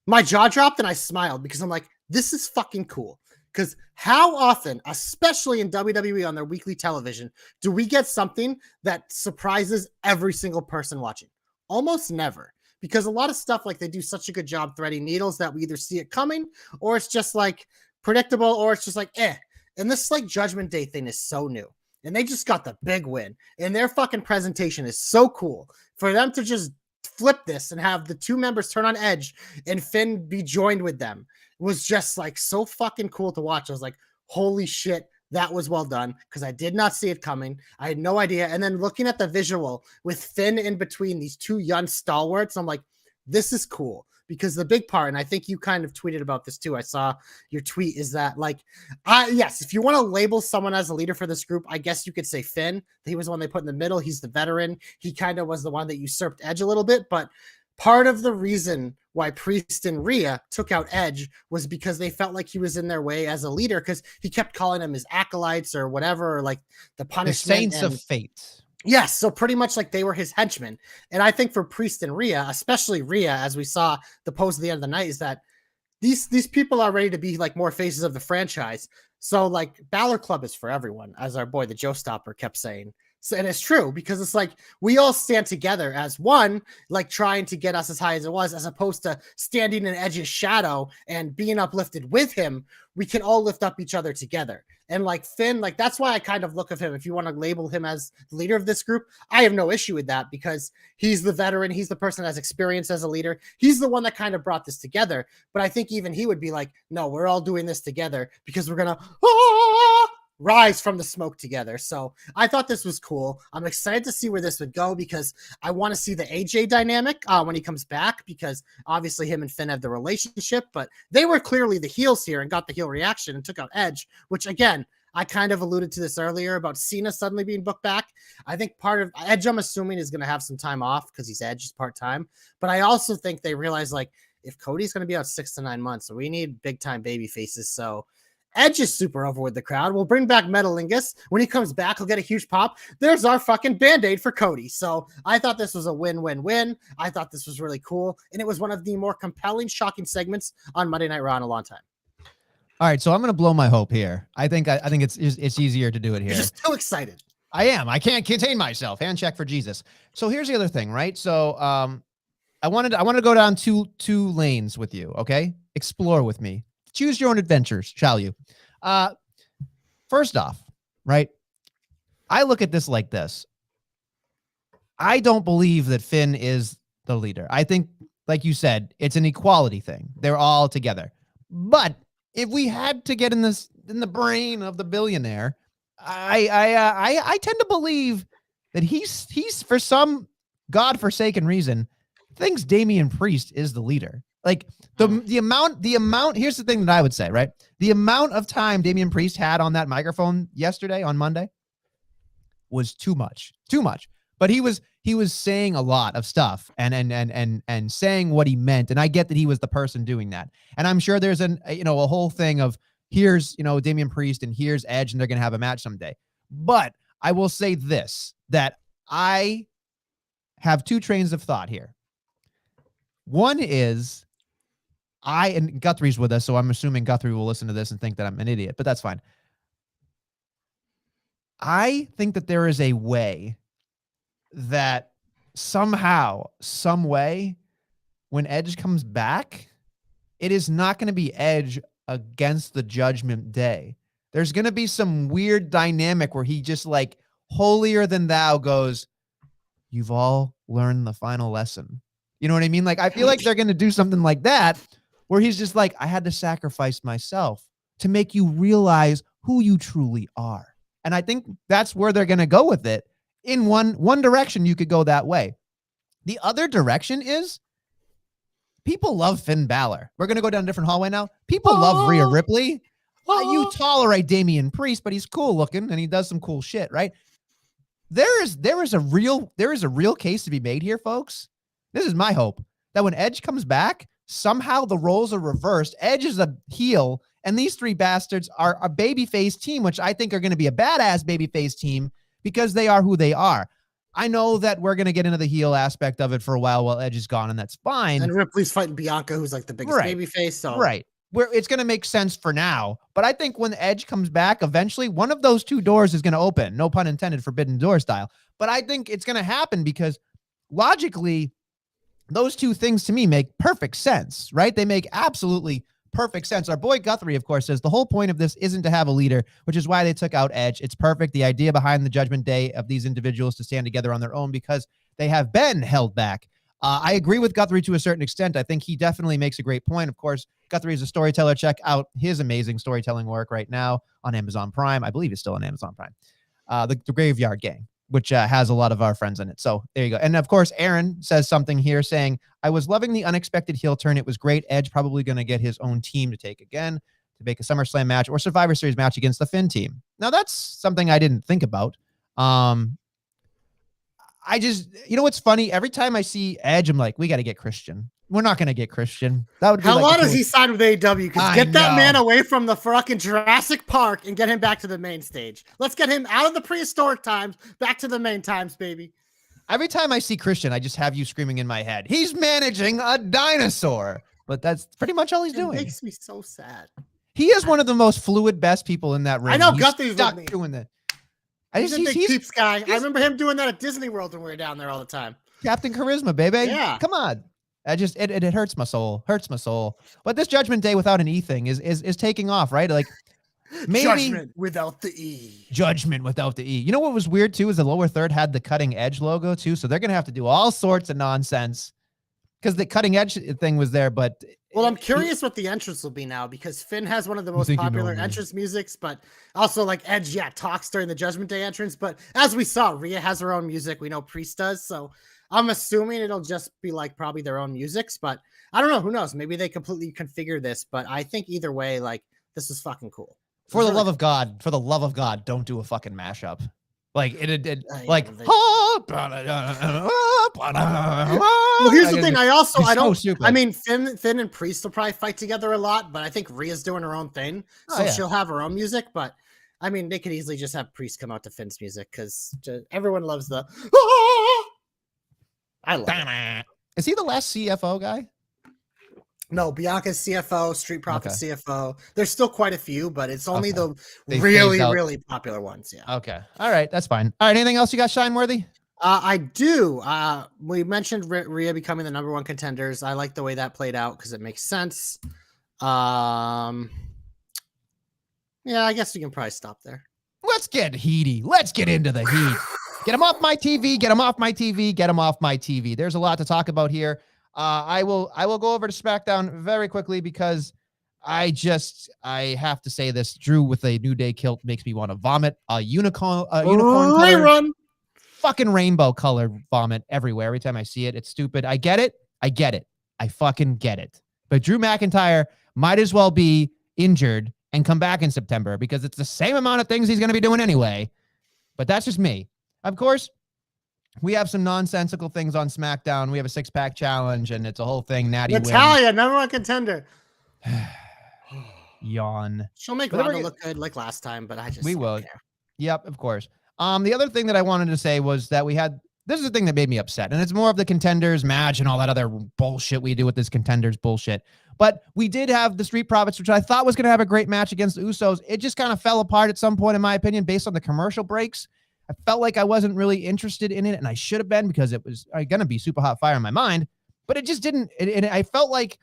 my jaw dropped and I smiled because I'm like, this is fucking cool. Because how often, especially in WWE on their weekly television, do we get something that surprises every single person watching? Almost never. Because a lot of stuff, like they do such a good job threading needles that we either see it coming or it's just like predictable or it's just like, eh. And this like Judgment Day thing is so new. And they just got the big win. And their fucking presentation is so cool. For them to just flip this and have the two members turn on Edge and Finn be joined with them was just like so fucking cool to watch. I was like, holy shit, that was well done because I did not see it coming. I had no idea. And then looking at the visual with Finn in between these two young stalwarts, I'm like, this is cool. Because the big part, and I think you kind of tweeted about this too. I saw your tweet is that like, yes, if you want to label someone as a leader for this group, I guess you could say Finn. He was the one they put in the middle. He's the veteran. He kind of was the one that usurped Edge a little bit. But part of the reason why Priest and Rhea took out Edge was because they felt like he was in their way as a leader because he kept calling them his acolytes or whatever, or like the punishment. The Saints of Fate. Yes, so pretty much like they were his henchmen. And I think for Priest and Rhea, especially Rhea, as we saw the post at the end of the night, is that these people are ready to be like more faces of the franchise. So like Balor Club is for everyone, as our boy the Joe Stopper kept saying. So, and it's true because it's like we all stand together as one, like trying to get us as high as it was, as opposed to standing in Edge's shadow and being uplifted with him. We can all lift up each other together. And like Finn, like that's why I kind of look at him. If you want to label him as the leader of this group, I have no issue with that because he's the veteran. He's the person that has experience as a leader. He's the one that kind of brought this together. But I think even he would be like, no, we're all doing this together because we're going to rise from the smoke together. So I thought this was cool. I'm excited to see where this would go because I want to see the AJ dynamic when he comes back, because obviously him and Finn have the relationship, but they were clearly the heels here and got the heel reaction and took out Edge, which again, I kind of alluded to this earlier about Cena suddenly being booked back. I think part of Edge, I'm assuming, is going to have some time off because he's Edge, he's part-time. But I also think they realize, like, if Cody's going to be out 6 to 9 months, we need big-time baby faces. So Edge is super over with the crowd. We'll bring back Metalingus. When he comes back, he'll get a huge pop. There's our fucking Band-Aid for Cody. So I thought this was a win-win-win. I thought this was really cool. And it was one of the more compelling, shocking segments on Monday Night Raw in a long time. All right, so I'm going to blow my hope here. I think it's easier to do it here. You're just too excited. I am. I can't contain myself. Hand check for Jesus. So here's the other thing, right? So I wanted to go down two lanes with you, okay? Explore with me. Choose your own adventures, shall you? First off, right? I look at this like this. I don't believe that Finn is the leader. I think, like you said, it's an equality thing. They're all together. But if we had to get in the brain of the billionaire, I tend to believe that he's for some godforsaken reason thinks Damian Priest is the leader. Like the amount, here's the thing that I would say, right? The amount of time Damian Priest had on that microphone yesterday on Monday was too much. But he was saying a lot of stuff and saying what he meant. And I get that he was the person doing that. And I'm sure there's a whole thing of here's, Damian Priest and here's Edge and they're going to have a match someday. But I will say this, that I have two trains of thought here. One is and Guthrie's with us, so I'm assuming Guthrie will listen to this and think that I'm an idiot, but that's fine. I think that there is a way that somehow, some way, when Edge comes back, it is not going to be Edge against the Judgment Day. There's going to be some weird dynamic where he just like holier than thou goes, you've all learned the final lesson. You know what I mean? Like, I feel like they're going to do something like that where he's just like, I had to sacrifice myself to make you realize who you truly are. And I think that's where they're going to go with it. In one direction, you could go that way. The other direction is people love Finn Balor. We're going to go down a different hallway now. People love Rhea Ripley. You tolerate Damian Priest, but he's cool looking and he does some cool shit, right? There is a real case to be made here, folks. This is my hope that when Edge comes back, somehow the roles are reversed. Edge is a heel, and these three bastards are a babyface team, which I think are going to be a badass babyface team because they are who they are. I know that we're going to get into the heel aspect of it for a while Edge is gone, and that's fine. And Ripley's fighting Bianca, who's like the biggest babyface. So where it's going to make sense for now. But I think when Edge comes back, eventually one of those two doors is going to open. No pun intended, forbidden door style. But I think it's going to happen because logically, those two things to me make perfect sense, right? They make absolutely perfect sense. Our boy Guthrie, of course, says the whole point of this isn't to have a leader, which is why they took out Edge. It's perfect. The idea behind the Judgment Day of these individuals to stand together on their own because they have been held back. I agree with Guthrie to a certain extent. I think he definitely makes a great point. Of course, Guthrie is a storyteller. Check out his amazing storytelling work right now on Amazon Prime. I believe it's still on Amazon Prime. The Graveyard Gang, which has a lot of our friends in it. So there you go. And of course, Aaron says something here saying, I was loving the unexpected heel turn. It was great. Edge probably going to get his own team to take again to make a SummerSlam match or Survivor Series match against the Finn team. Now that's something I didn't think about. I just, what's funny? Every time I see Edge, I'm like, we got to get Christian. We're not going to get Christian. That would be how long does he sign with AEW? Because get that man away from the fucking Jurassic Park and get him back to the main stage. Let's get him out of the prehistoric times, back to the main times, baby. Every time I see Christian, I just have you screaming in my head. He's managing a dinosaur. But that's pretty much all he's doing. It makes me so sad. He is one of the most fluid, best people in that ring. I know Guthrie's stuck doing that. He's a big peeps guy. I remember him doing that at Disney World when we were down there all the time. Captain Charisma, baby. Yeah. Come on. It hurts my soul. Hurts my soul. But this Judgment Day without an E thing is taking off, right? Like maybe Judgment without the E. Judgment without the E. You know what was weird too is the lower third had the Cutting Edge logo too, so they're gonna have to do all sorts of nonsense because the Cutting Edge thing was there, but Well, I'm curious what the entrance will be now because Finn has one of the most popular entrance musics, but also like Edge, talks during the Judgment Day entrance. But as we saw, Rhea has her own music. We know Priest does. So I'm assuming it'll just be like probably their own musics, but I don't know. Who knows? Maybe they completely configure this, but I think either way, like this is fucking cool. For the love of God, don't do a fucking mashup. Like like. Well, here's the thing. I don't. Stupid. I mean, Finn and Priest will probably fight together a lot, but I think Rhea's doing her own thing, so she'll have her own music. But I mean, they could easily just have Priest come out to Finn's music because everyone loves the. I love it. Is he the last CFO guy? No, Bianca's CFO, Street Profits CFO. There's still quite a few, but it's only the They really popular ones. Yeah. Okay. All right. That's fine. All right. Anything else you got, Shineworthy? I do. We mentioned Rhea becoming the number one contenders. I like the way that played out because it makes sense. Yeah, I guess we can probably stop there. Let's get heaty. Let's get into the heat. Get him off my TV. Get him off my TV. Get him off my TV. There's a lot to talk about here. I will go over to SmackDown very quickly because I have to say this. Drew with a New Day kilt makes me want to vomit. Unicorn color, fucking rainbow color vomit everywhere. Every time I see it, it's stupid. I get it. I fucking get it. But Drew McIntyre might as well be injured and come back in September because it's the same amount of things he's going to be doing anyway. But that's just me. Of course, we have some nonsensical things on SmackDown. We have a 6-pack challenge, and it's a whole thing. Natty Natalya, number one contender. Yawn. She'll make Ronda look good like last time, but we will. Care. Yep, of course. The other thing that I wanted to say was that this is the thing that made me upset, and it's more of the contenders match and all that other bullshit we do with this contenders bullshit. But we did have the Street Profits, which I thought was going to have a great match against the Usos. It just kind of fell apart at some point, in my opinion, based on the commercial breaks. I felt like I wasn't really interested in it, and I should have been because it was going to be super hot fire in my mind, but it just didn't. I felt like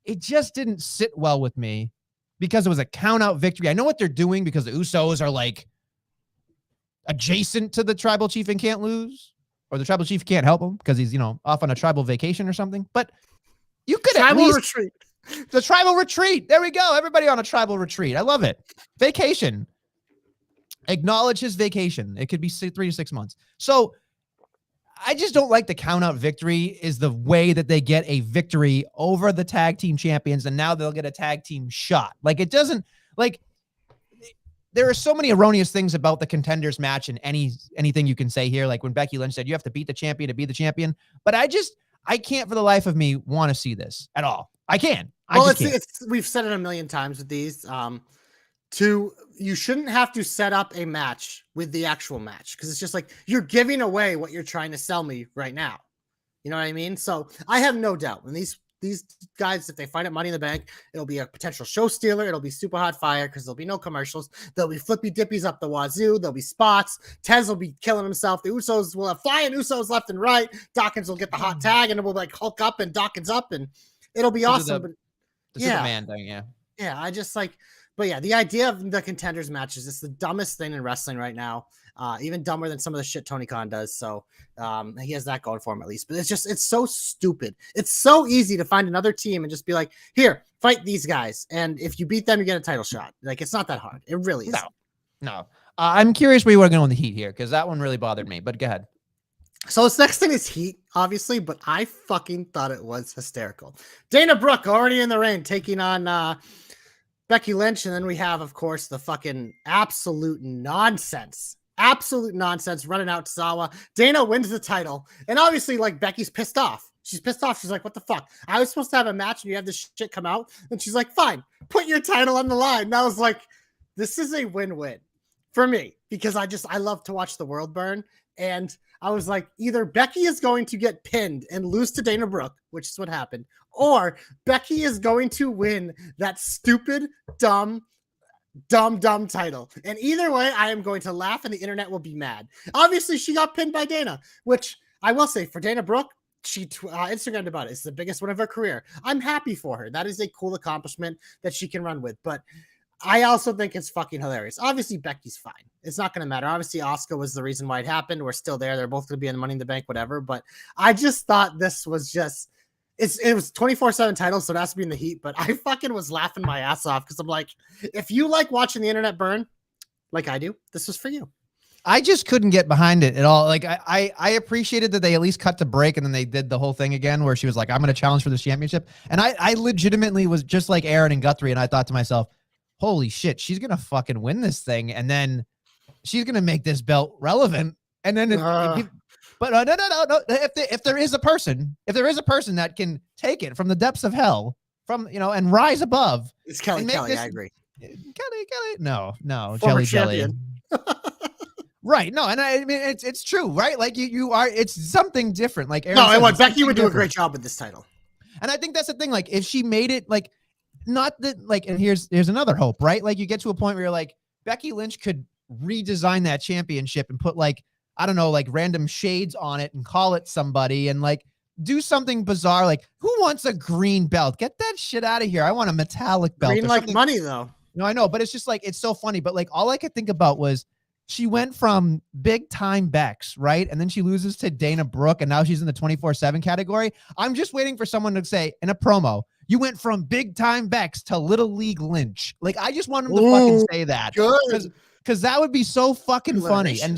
it just didn't sit well with me because it was a count-out victory. I know what they're doing because the Usos are like adjacent to the tribal chief and can't lose, or the tribal chief can't help him because he's, off on a tribal vacation or something. But you could at least retreat. The tribal retreat. There we go. Everybody on a tribal retreat. I love it. Vacation. Acknowledge his vacation. It could be 3 to 6 months. So I just don't like the count out victory is the way that they get a victory over the tag team champions. And now they'll get a tag team shot. Like it doesn't there are so many erroneous things about the contenders match and anything you can say here. Like when Becky Lynch said, you have to beat the champion to be the champion. But I can't for the life of me want to see this at all. I can't. We've said it a million times with these, you shouldn't have to set up a match with the actual match because it's just like you're giving away what you're trying to sell me right now. You know what I mean? So I have no doubt when these guys, if they find it Money in the Bank, it'll be a potential show stealer. It'll be super hot fire because there'll be no commercials. There'll be flippy dippies up the wazoo. There'll be spots. Tez will be killing himself. The Usos will have flying Usos left and right. Dawkins will get the hot tag and it will like Hulk up and Dawkins up and it'll be awesome. The Superman thing, yeah. Yeah, I just like. But yeah, the idea of the contenders matches is the dumbest thing in wrestling right now. Even dumber than some of the shit Tony Khan does. So he has that going for him at least. But it's so stupid. It's so easy to find another team and just be like, here, fight these guys. And if you beat them, you get a title shot. Like, it's not that hard. It really is. No. I'm curious where you want to go in the heat here because that one really bothered me. But go ahead. So this next thing is heat, obviously, but I fucking thought it was hysterical. Dana Brooke already in the ring taking on Becky Lynch, and then we have, of course, the fucking absolute nonsense running out to Sawa. Dana wins the title, and obviously, like, Becky's pissed off. She's pissed off. She's like, what the fuck? I was supposed to have a match, and you have this shit come out? And she's like, fine, put your title on the line. And I was like, this is a win-win for me, because I love to watch the world burn, and I was like, either Becky is going to get pinned and lose to Dana Brooke, which is what happened, or Becky is going to win that stupid, dumb title. And either way, I am going to laugh and the internet will be mad. Obviously, she got pinned by Dana, which I will say for Dana Brooke, she Instagrammed about it. It's the biggest one of her career. I'm happy for her. That is a cool accomplishment that she can run with. But I also think it's fucking hilarious. Obviously, Becky's fine. It's not going to matter. Obviously, Asuka was the reason why it happened. We're still there. They're both going to be in the Money in the Bank, whatever. But I just thought this was just, it was 24/7 title, so it has to be in the heat. But I fucking was laughing my ass off because I'm like, if you like watching the internet burn, like I do, this was for you. I just couldn't get behind it at all. Like I appreciated that they at least cut to break and then they did the whole thing again where she was like, I'm going to challenge for this championship. And I legitimately was just like Aaron and Guthrie. And I thought to myself, holy shit, she's going to fucking win this thing. And then she's going to make this belt relevant. And then, but no. If there is a person that can take it from the depths of hell and rise above. It's Kelly. I agree. Kelly. No, Former Jelly. champion. Right. No, and I mean it's true, right? Like you are it's something different. Like Aaron no, said, what Becky would do a great job with this title. And I think that's the thing. Like if she made it like not that like and here's another hope, right? Like you get to a point where you're like Becky Lynch could redesign that championship and put like I don't know, like random shades on it and call it somebody and like do something bizarre. Like who wants a green belt? Get that shit out of here. I want a metallic belt. Green like money though. No, I know, but it's just like it's so funny. But like all I could think about was she went from big time Bex, right? And then she loses to Dana Brooke, and now she's in the 24/7 category. I'm just waiting for someone to say in a promo, you went from big time Bex to Little League Lynch. Like, I just want him to fucking say that. Because that would be so fucking funny. And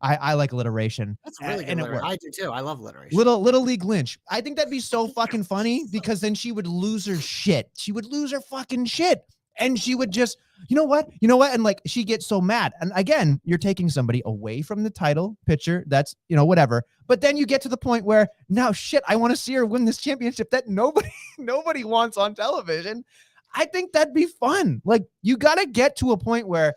I like alliteration. That's really good. I do too. I love alliteration. Little League Lynch. I think that'd be so fucking funny because then she would lose her shit. She would lose her fucking shit. And she would just, you know what? And like, she gets so mad. And again, you're taking somebody away from the title picture. That's, whatever. But then you get to the point where now shit, I want to see her win this championship that nobody wants on television. I think that'd be fun. Like you got to get to a point where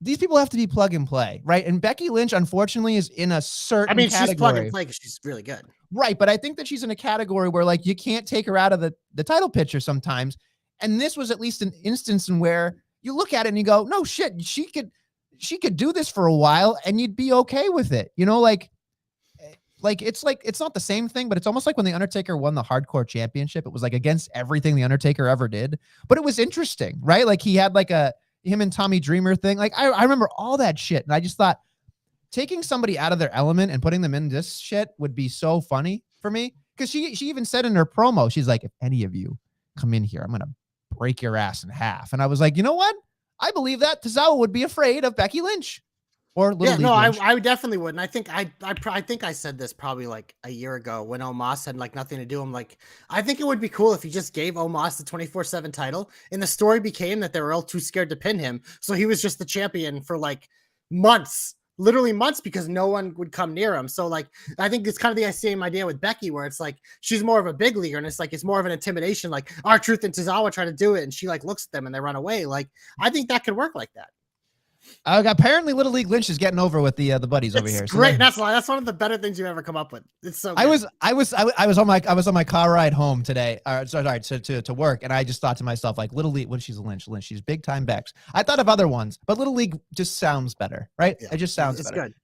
these people have to be plug and play, right? And Becky Lynch, unfortunately, is in a certain category. She's plug and play because she's really good. Right. But I think that she's in a category where like, you can't take her out of the title picture sometimes. And this was at least an instance in where you look at it and you go, no shit, she could do this for a while and you'd be okay with it. Like it's not the same thing, but it's almost like when the Undertaker won the Hardcore Championship. It was like against everything the Undertaker ever did, but it was interesting, right? Like he had like him and Tommy Dreamer thing. Like I remember all that shit. And I just thought taking somebody out of their element and putting them in this shit would be so funny for me. Cause she even said in her promo, she's like, if any of you come in here, I'm going to break your ass in half. And I was like, you know what? I believe that Tozawa would be afraid of Becky Lynch or Little League Lynch. I definitely would. And I think I said this probably like a year ago when Omos had like nothing to do. I'm like, I think it would be cool if he just gave Omos the 24/7 title and the story became that they were all too scared to pin him. So he was just the champion for like months. Literally months because no one would come near him. So like, I think it's kind of the same idea with Becky where it's like, she's more of a big leaguer and it's more of an intimidation. Like R-Truth and Tozawa try to do it and she like looks at them and they run away. Like, I think that could work like that. Apparently Little League Lynch is getting over with the buddies over here. So great. That's one of the better things you've ever come up with. It's so good. I was on my car ride home today. To work. And I just thought to myself, like Little League, she's a Lynch. She's big time Bex. I thought of other ones, but Little League just sounds better, right? Yeah, it just sounds better. Good.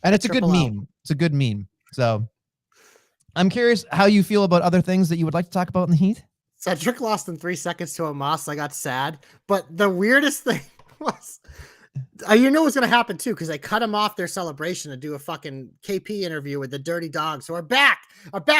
And it's a good meme. It's a good meme. So I'm curious how you feel about other things that you would like to talk about in the heat. Cedric lost in 3 seconds to Omos. I got sad, but the weirdest thing was, you know what's going to happen too, because they cut him off their celebration to do a fucking KP interview with the Dirty Dogs, who are back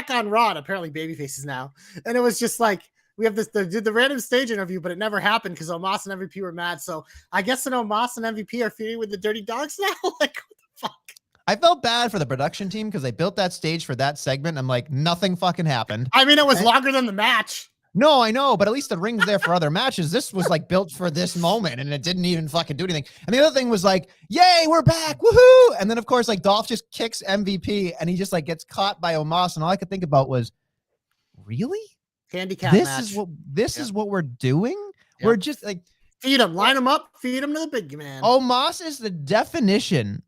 on Raw, apparently babyfaces now. And it was just like, we have did the random stage interview, but it never happened because Omos and MVP were mad. So I guess an Omos and MVP are feuding with the Dirty Dogs now. Like, what the fuck? I felt bad for the production team because they built that stage for that segment. I'm like, nothing fucking happened. I mean, it was longer than the match. No, I know, but at least the ring's there for other matches. This was like built for this moment and it didn't even fucking do anything. And the other thing was like, yay, we're back. Woohoo. And then of course, like Dolph just kicks MVP and he just like gets caught by Omos. And all I could think about was, really? Handicap match. This is what we're doing. Yep. We're just like, feed him, line him up, feed him to the big man. Omos is the definition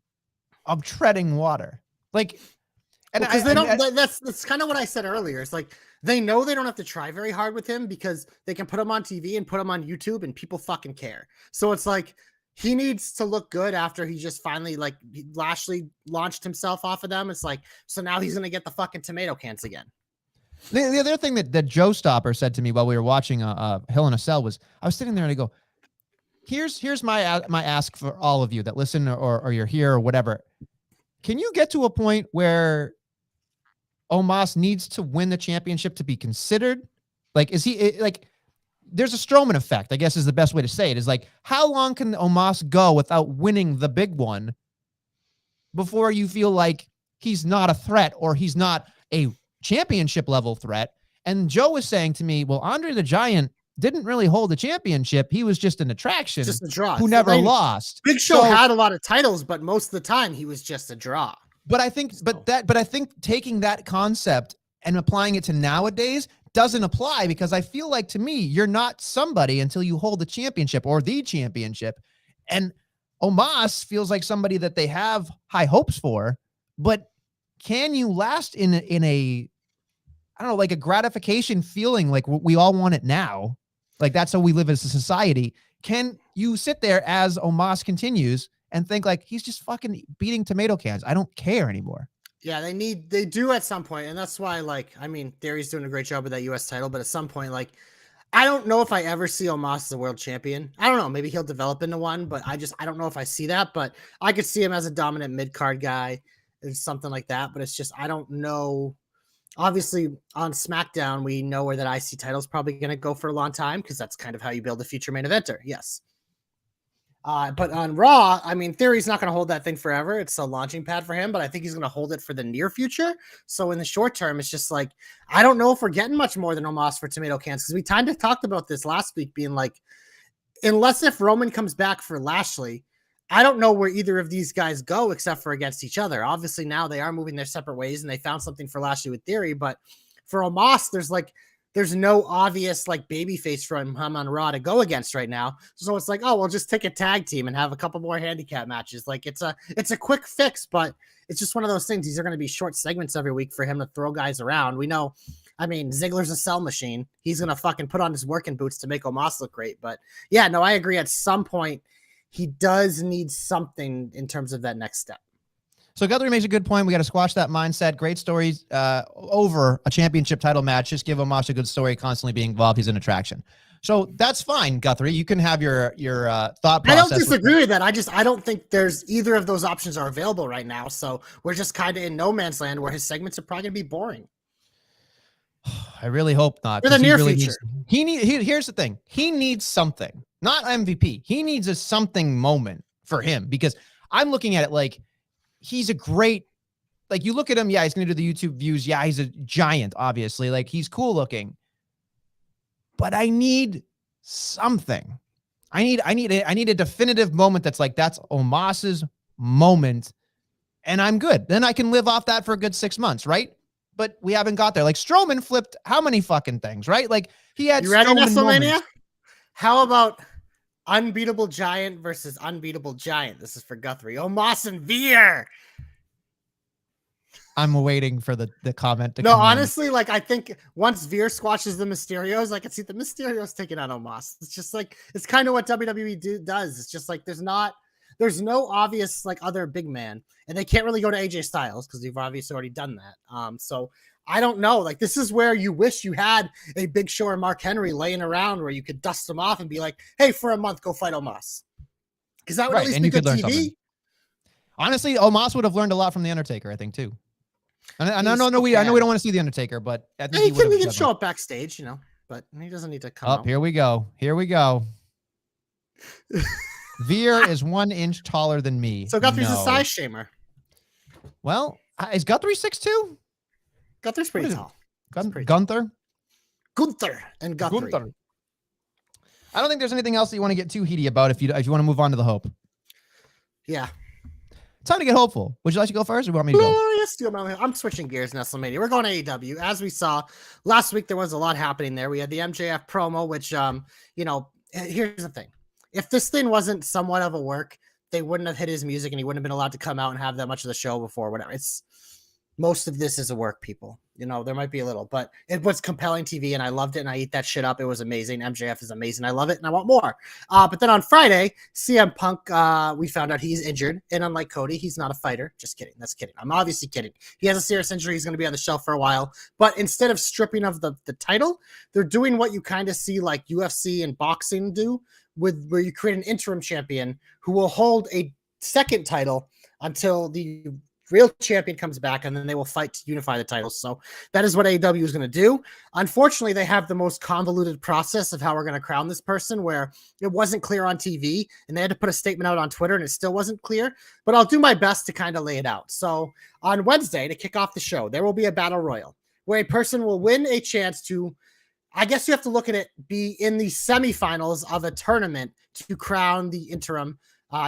of treading water. Like, and because they don't, that's kind of what I said earlier. It's like, they know they don't have to try very hard with him because they can put him on TV and put him on YouTube and people fucking care. So it's like, he needs to look good after he just finally like Lashley launched himself off of them. It's like, so now he's going to get the fucking tomato cans again. The other thing that Joe Stopper said to me while we were watching Hell in a Cell was, I was sitting there and I go, here's my ask for all of you that listen or you're here or whatever. Can you get to a point where Omos needs to win the championship to be considered? Like, is he like, there's a Strowman effect, I guess is the best way to say it, is like, how long can Omos go without winning the big one before you feel like he's not a threat or he's not a championship level threat? And Joe was saying to me, well, Andre the Giant didn't really hold the championship. He was just an attraction, just a draw, who never lost. Big Show had a lot of titles, but most of the time he was just a draw. But I think, but I think taking that concept and applying it to nowadays doesn't apply, because I feel like, to me, you're not somebody until you hold the championship or the championship. And Omos feels like somebody that they have high hopes for, but can you last in a I don't know, like a gratification feeling, like we all want it now? Like, that's how we live as a society. Can you sit there as Omos continues and think like, he's just fucking beating tomato cans? I don't care anymore. Yeah, they do at some point, and that's why, like, I mean, Theory's doing a great job with that US title, but at some point, like, I don't know if I ever see Omos as a world champion. I don't know, maybe he'll develop into one, but I don't know if I see that. But I could see him as a dominant mid-card guy or something like that, but it's just, I don't know. Obviously, on SmackDown, we know where that IC title is probably going to go for a long time, because that's kind of how you build a future main eventer. Yes. But on Raw, I mean, Theory's not going to hold that thing forever. It's a launching pad for him, but I think he's going to hold it for the near future. So in the short term, it's just like, I don't know if we're getting much more than Omos for tomato cans, because we kind of talked about this last week, being like, unless if Roman comes back for Lashley, I don't know where either of these guys go except for against each other. Obviously, now they are moving their separate ways, and they found something for Lashley with Theory. But for Omos, there's no obvious like baby face from him on Raw to go against right now. So it's like, oh, we'll just take a tag team and have a couple more handicap matches. Like, it's a quick fix, but it's just one of those things. These are going to be short segments every week for him to throw guys around. We know, I mean, Ziggler's a sell machine. He's going to fucking put on his working boots to make Omos look great. But yeah, no, I agree. At some point, he does need something in terms of that next step. So Guthrie makes a good point. We got to squash that mindset. Great stories over a championship title match. Just give Omos a good story, constantly being involved. He's an attraction. So that's fine, Guthrie. You can have your thought process. I don't disagree with that. I don't think there's either of those options are available right now. So we're just kind of in no man's land where his segments are probably going to be boring. I really hope not. For the near future. Here's the thing. He needs something, not MVP. He needs a something moment for him, because I'm looking at it like, he's a great, like, you look at him, yeah, he's going to do the YouTube views. Yeah, he's a giant, obviously. Like, he's cool looking. But I need something. I need a definitive moment that's like, that's Omos's moment, and I'm good. Then I can live off that for a good 6 months, right? But we haven't got there. Like, Strowman flipped how many fucking things, right? Like, he had You ready, Strowman WrestleMania? moments. How about Unbeatable Giant versus Unbeatable Giant? This is for Guthrie. Omos and Veer. I'm waiting for the comment to No, come honestly, like, I think once Veer squashes the Mysterios, I can see the Mysterios taking out Omos. It's just like, it's kind of what WWE does. It's just like, there's no obvious like other big man, and they can't really go to AJ Styles because they've obviously already done that. So I don't know. Like, this is where you wish you had a Big Show or Mark Henry laying around where you could dust them off and be like, hey, for a month, go fight Omos. Because that would at least be good TV. Something. Honestly, Omos would have learned a lot from The Undertaker, I think, too. And I know we don't want to see The Undertaker, but I think he can show up backstage, you know, but he doesn't need to come out. Here we go. Veer is 1 inch taller than me. So Guthrie's a size shamer. Well, is Guthrie 6'2"? Guthrie's pretty tall. Gunther and Guthrie. I don't think there's anything else that you want to get too heaty about if you want to move on to the hope. Yeah. It's time to get hopeful. Would you like to go first, or want me to go? Yes, I'm switching gears in WrestleMania. We're going to AEW. As we saw last week, there was a lot happening there. We had the MJF promo, which, you know, here's the thing. If this thing wasn't somewhat of a work, they wouldn't have hit his music, and he wouldn't have been allowed to come out and have that much of the show before. Whatever. Most of this is a work, people. You know, there might be a little, but it was compelling TV, and I loved it, and I eat that shit up. It was amazing. MJF is amazing. I love it, and I want more. But then on Friday, CM Punk, we found out he's injured, and unlike Cody, he's not a fighter. Just kidding. That's kidding. I'm obviously kidding. He has a serious injury. He's going to be on the shelf for a while. But instead of stripping of the title, they're doing what you kind of see like UFC and boxing do, where you create an interim champion who will hold a second title until the real champion comes back, and then they will fight to unify the titles. So that is what AEW is going to do. Unfortunately, they have the most convoluted process of how we're going to crown this person, where it wasn't clear on TV, and they had to put a statement out on Twitter, and it still wasn't clear. But I'll do my best to kind of lay it out. So on Wednesday, to kick off the show, there will be a battle royal where a person will win a chance to, I guess you have to look at it, be in the semifinals of a tournament to crown the interim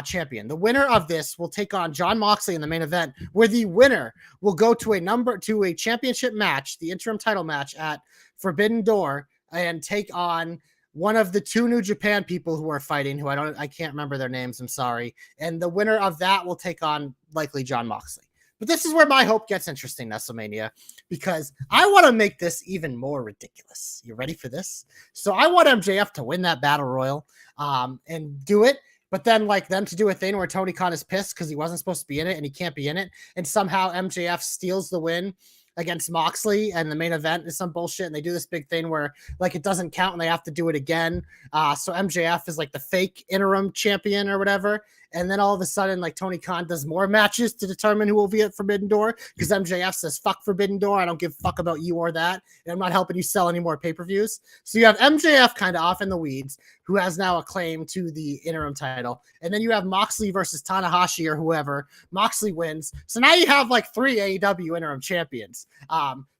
champion. The winner of this will take on Jon Moxley in the main event, where the winner will go to a championship match, the interim title match at Forbidden Door, and take on one of the two New Japan people who are fighting, who I can't remember their names. I'm sorry. And the winner of that will take on likely Jon Moxley. But this is where my hope gets interesting, WrestleMania, because I want to make this even more ridiculous. You ready for this? So I want MJF to win that battle royal and do it. But then, like, them to do a thing where Tony Khan is pissed because he wasn't supposed to be in it and he can't be in it. And somehow MJF steals the win against Moxley and the main event is some bullshit. And they do this big thing where, like, it doesn't count and they have to do it again. So MJF is like the fake interim champion or whatever. And then all of a sudden, like, Tony Khan does more matches to determine who will be at Forbidden Door because MJF says, fuck Forbidden Door. I don't give a fuck about you or that. And I'm not helping you sell any more pay-per-views. So you have MJF kind of off in the weeds, who has now a claim to the interim title. And then you have Moxley versus Tanahashi or whoever. Moxley wins. So now you have like 3 AEW interim champions.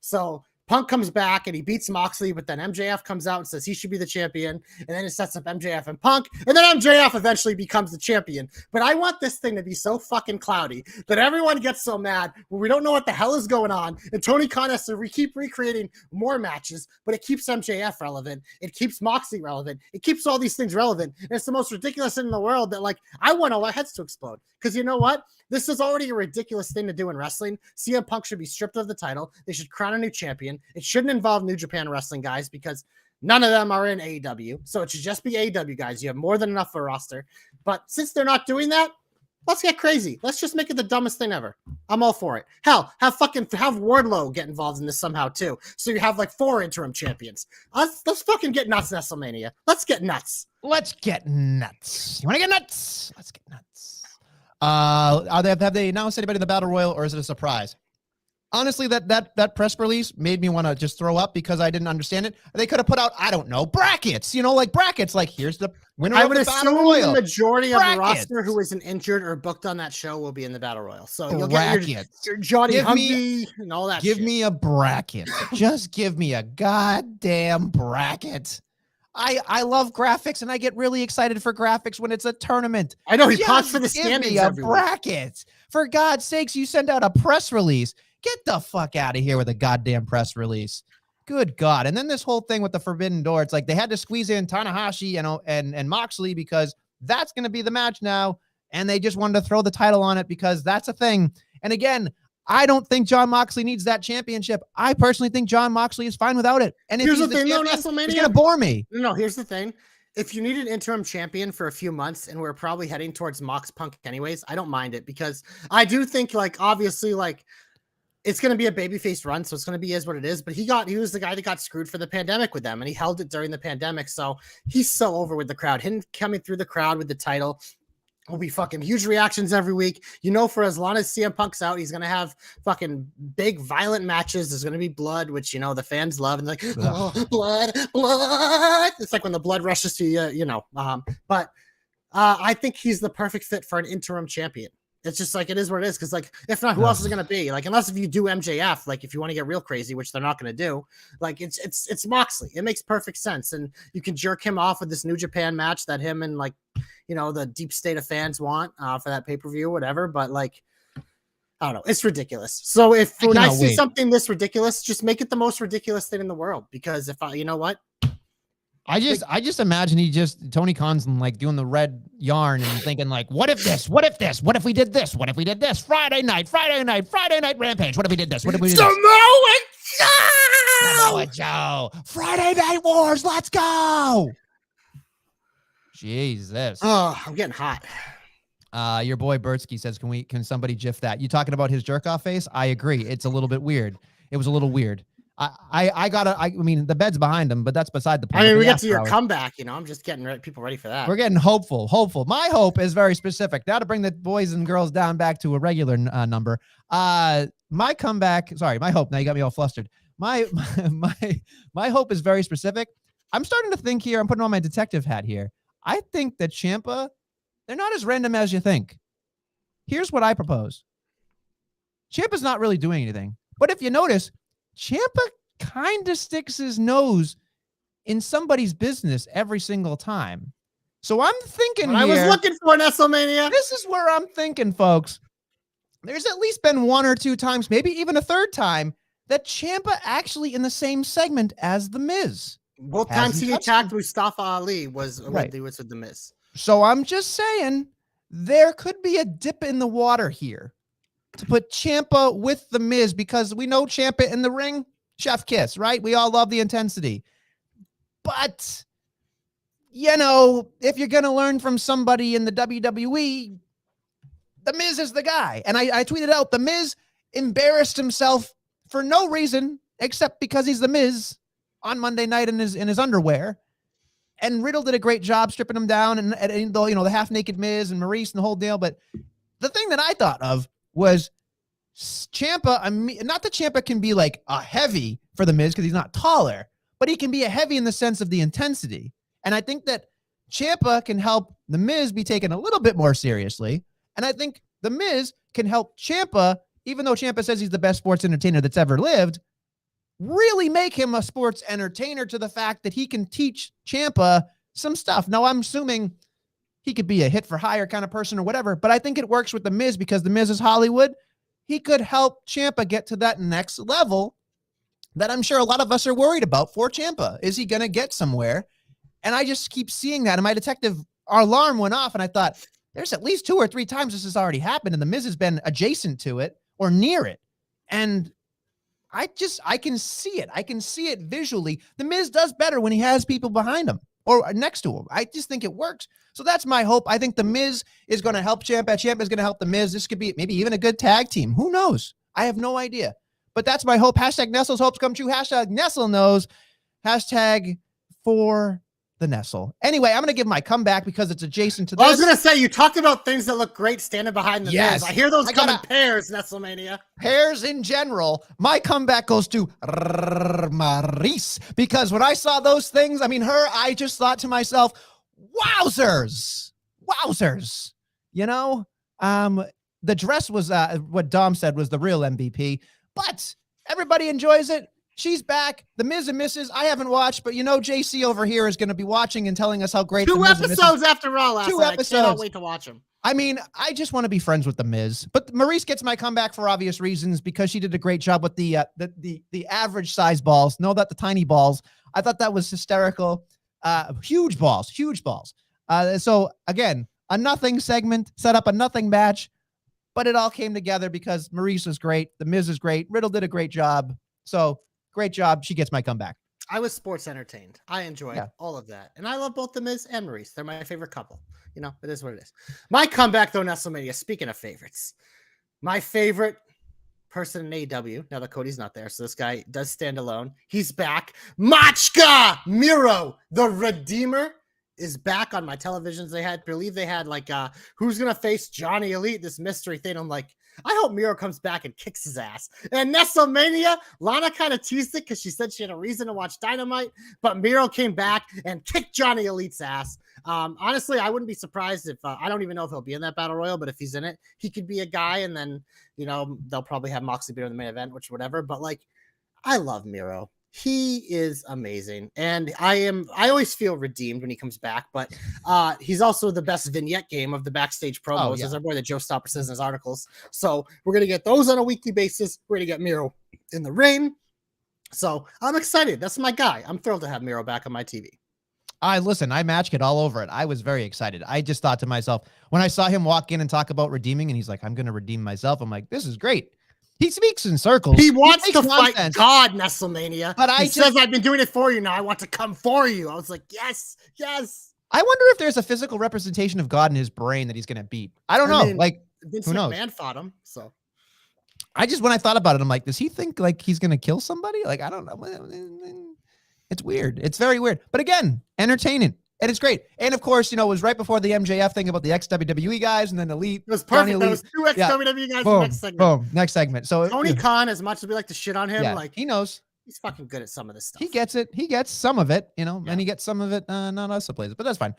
So Punk comes back and he beats Moxley, but then MJF comes out and says he should be the champion. And then it sets up MJF and Punk. And then MJF eventually becomes the champion. But I want this thing to be so fucking cloudy that everyone gets so mad when we don't know what the hell is going on. And Tony Khan has to keep recreating more matches, but it keeps MJF relevant. It keeps Moxley relevant. It keeps all these things relevant. And it's the most ridiculous thing in the world that, like, I want all our heads to explode. Because you know what? This is already a ridiculous thing to do in wrestling. CM Punk should be stripped of the title. They should crown a new champion. It shouldn't involve New Japan Wrestling guys because none of them are in AEW. So it should just be AEW guys. You have more than enough for a roster. But since they're not doing that, let's get crazy. Let's just make it the dumbest thing ever. I'm all for it. Hell, have Wardlow get involved in this somehow too. So you have like 4 interim champions. Let's fucking get nuts, WrestleMania. Let's get nuts. Let's get nuts. You want to get nuts? Let's get nuts. Have they announced anybody in the Battle Royal, or is it a surprise? Honestly, that press release made me want to just throw up because I didn't understand it. They could have put out, I don't know, brackets, like brackets, like here's the winner of the Battle Royal. The majority of the roster who isn't injured or booked on that show will be in the Battle Royal. So you'll get your Johnny Humvee and all that shit. Give me a bracket. Just give me a goddamn bracket. I love graphics, and I get really excited for graphics when it's a tournament. I know, he pops for the standings. Give me a bracket. For God's sakes, you send out a press release. Get the fuck out of here with a goddamn press release. Good God. And then this whole thing with the Forbidden Door, it's like they had to squeeze in Tanahashi and Moxley because that's going to be the match now, and they just wanted to throw the title on it because that's a thing. And again, I don't think Jon Moxley needs that championship. I personally think Jon Moxley is fine without it. And if here's he's the thing, WrestleMania, it's going to bore me. No, here's the thing. If you need an interim champion for a few months and we're probably heading towards Mox Punk anyways, I don't mind it because I do think, like, obviously, like, it's going to be a babyface run, so it's going to be what it is. But he was the guy that got screwed for the pandemic with them, and he held it during the pandemic. So he's so over with the crowd. Him coming through the crowd with the title will be fucking huge reactions every week. For as long as CM Punk's out, he's going to have fucking big violent matches. There's going to be blood, which, the fans love. And like, oh, blood. It's like when the blood rushes to you, But I think he's the perfect fit for an interim champion. It's just like, it is what it is. Cause like, if not, who else is it going to be? Like, unless if you do MJF, like if you want to get real crazy, which they're not going to do, like it's Moxley. It makes perfect sense. And you can jerk him off with this New Japan match that him and like, the deep state of fans want for that pay-per-view, whatever. But like, I don't know. It's ridiculous. So when I see something this ridiculous, just make it the most ridiculous thing in the world. Because you know what? I just imagine Tony Khan's like doing the red yarn and thinking like, what if this? What if this? What if we did this? What if we did this? Friday night Rampage. What if we did this? What if we did this? Samoa Joe. Friday Night Wars. Let's go. Jesus. Oh, I'm getting hot. Your boy Bertsky says, can somebody gif that? You talking about his jerk off face? I agree. It's a little bit weird. It was a little weird. I mean, the bed's behind him, but that's beside the point. I mean, For we the get to your after hours, comeback. I'm just getting people ready for that. we're getting hopeful. My hope is very specific. Now to bring the boys and girls down back to a regular number. My comeback. Sorry, my hope. Now you got me all flustered. My my hope is very specific. I'm starting to think here. I'm putting on my detective hat here. I think that Ciampa, they're not as random as you think. Here's what I propose. Ciampa's not really doing anything, but if you notice, Ciampa kind of sticks his nose in somebody's business every single time. So I'm thinking what I was looking for, Nestlemania. This is where I'm thinking, folks. There's at least been 1 or 2 times, maybe even a third time, that Ciampa actually in the same segment as The Miz. Both times he attacked Mustafa Ali was with The Miz. So I'm just saying there could be a dip in the water here to put Ciampa with The Miz, because we know Ciampa in the ring, chef kiss, right? We all love the intensity. But, if you're going to learn from somebody in the WWE, The Miz is the guy. And I tweeted out, The Miz embarrassed himself for no reason except because he's The Miz on Monday night in his underwear. And Riddle did a great job stripping him down, and the half naked Miz and Maurice and the whole deal. But the thing that I thought of was Ciampa. Not that Ciampa can be like a heavy for The Miz because he's not taller, but he can be a heavy in the sense of the intensity. And I think that Ciampa can help The Miz be taken a little bit more seriously. And I think The Miz can help Ciampa, even though Ciampa says he's the best sports entertainer that's ever lived, really make him a sports entertainer to the fact that he can teach Ciampa some stuff. Now, I'm assuming he could be a hit for hire kind of person or whatever, but I think it works with The Miz because The Miz is Hollywood. He could help Ciampa get to that next level that I'm sure a lot of us are worried about for Ciampa. Is he going to get somewhere? And I just keep seeing that. And my detective alarm went off, and I thought, there's at least 2 or 3 times this has already happened, and The Miz has been adjacent to it or near it. And I can see it. I can see it visually. The Miz does better when he has people behind him or next to him. I just think it works. So that's my hope. I think The Miz is going to help Ciampa. Ciampa is going to help The Miz. This could be maybe even a good tag team. Who knows? I have no idea. But that's my hope. Hashtag Nestle's hopes come true. Hashtag Nestle knows. Hashtag for the Nestle. Anyway, I'm going to give my comeback because it's adjacent to this. I was going to say, you talked about things that look great standing behind the Miz. I hear those come in pairs, Nestlemania. Pairs in general. My comeback goes to Maurice, because when I saw those things, I just thought to myself, wowzers. The dress was what Dom said was the real MVP, but everybody enjoys it. She's back. The Miz and Mrs. I haven't watched, but JC over here is going to be watching and telling us how great 2 episodes after Raw last night. 2 episodes. I cannot wait to watch them. I just want to be friends with The Miz. But Maurice gets my comeback for obvious reasons, because she did a great job with the average size balls. No, not the tiny balls. I thought that was hysterical. Huge balls. So again, a nothing segment, set up a nothing match, but it all came together because Maurice was great. The Miz is great. Riddle did a great job. So great job. She gets my comeback. I was sports entertained. I enjoyed all of that. And I love both The Miz and Maurice. They're my favorite couple. It is what it is. My comeback, though, Nestlemania, speaking of favorites, my favorite person in AEW, now that Cody's not there, so this guy does stand alone. He's back. Machka Miro, the Redeemer, is back on my televisions. Believe they had who's going to face Johnny Elite, this mystery thing. I'm like, I hope Miro comes back and kicks his ass. And Nestlemania, Lana kind of teased it because she said she had a reason to watch Dynamite, but Miro came back and kicked Johnny Elite's ass. Honestly, I wouldn't be surprised if I don't even know if he'll be in that Battle Royal, but if he's in it, he could be a guy, and then they'll probably have Moxley be in the main event, which whatever. But I love Miro. He is amazing, and I always feel redeemed when he comes back, but he's also the best vignette game of the backstage promos, as our boy that Joe Stopper says in his articles. So we're going to get those on a weekly basis. We're going to get Miro in the ring. So I'm excited. That's my guy. I'm thrilled to have Miro back on my TV. Listen, I match it all over it. I was very excited. I just thought to myself, when I saw him walk in and talk about redeeming, and he's like, I'm going to redeem myself. I'm like, this is great. He speaks in circles. He wants to fight God, Nestlemania. But he says, I've been doing it for you now. I want to come for you. I was like, yes. I wonder if there's a physical representation of God in his brain that he's going to beat. I don't know. Vince who knows? McMahon fought him, so. when I thought about it, I'm like, does he think like he's gonna kill somebody? Like, I don't know. It's weird. It's very weird. But again, entertaining. And it's great. And of course, it was right before the MJF thing about the ex-WWE guys and then Elite. It was perfect. There Elite. was 2 ex-WWE guys in the Boom, next segment. boom, next segment. So Tony Khan, as much as we like to shit on him, yeah, like he knows. he's fucking good at some of this stuff. He gets it. He gets some of it, and he gets some of it not us plays, but that's fine.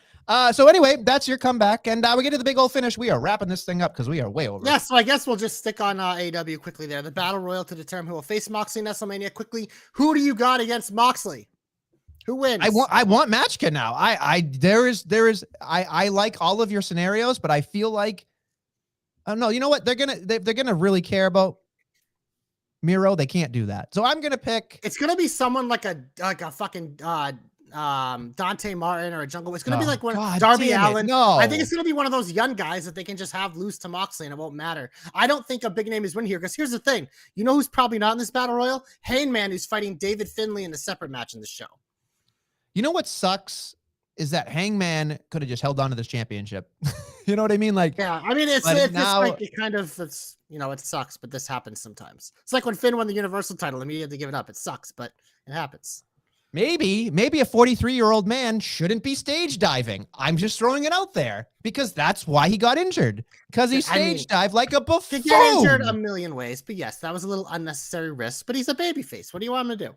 So anyway, that's your comeback, and we get to the big old finish. We are wrapping this thing up because we are way over. Yeah, so I guess we'll just stick on AEW quickly there. The Battle Royal to determine who will face Moxley in WrestleMania quickly. Who do you got against Moxley? Who wins? I want Matchka now. I like all of your scenarios, but I feel like no, you know what? They're gonna really care about Miro. They can't do that. So I'm gonna pick. It's gonna be someone like a fucking Dante Martin or a Jungle. It's gonna be like Darby Allin. No, I think it's gonna be one of those young guys that they can just have lose to Moxley and it won't matter. I don't think a big name is winning here because here's the thing. You know who's probably not in this Battle Royal? Hangman, who's fighting David Finlay in a separate match in the show. You know what sucks is that Hangman could have just held on to this championship. You know what I mean? Like, yeah, I mean, it's now, like it kind of, it sucks, but this happens sometimes. It's like when Finn won the Universal title, immediately give it up. It sucks, but it happens. Maybe a 43-year-old man shouldn't be stage diving. I'm just throwing it out there because that's why he got injured. Because he stage dived like a buffoon. He got injured a million ways, but yes, that was a little unnecessary risk. But he's a babyface. What do you want him to do?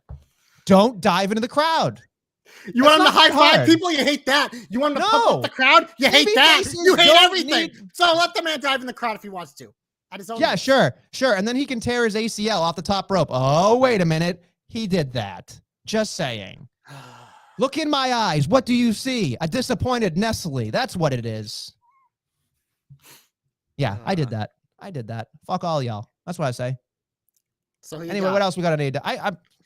Don't dive into the crowd. You want him to high five people? You hate that. You want him to pump up the crowd? You hate that. You hate everything. So let the man dive in the crowd if he wants to. At his own risk. Sure. And then he can tear his ACL off the top rope. Oh, wait a minute. He did that. Just saying. Look in my eyes. What do you see? A disappointed Nestle. That's what it is. Yeah, I did that. Fuck all y'all. That's what I say. So anyway, what else we got to need?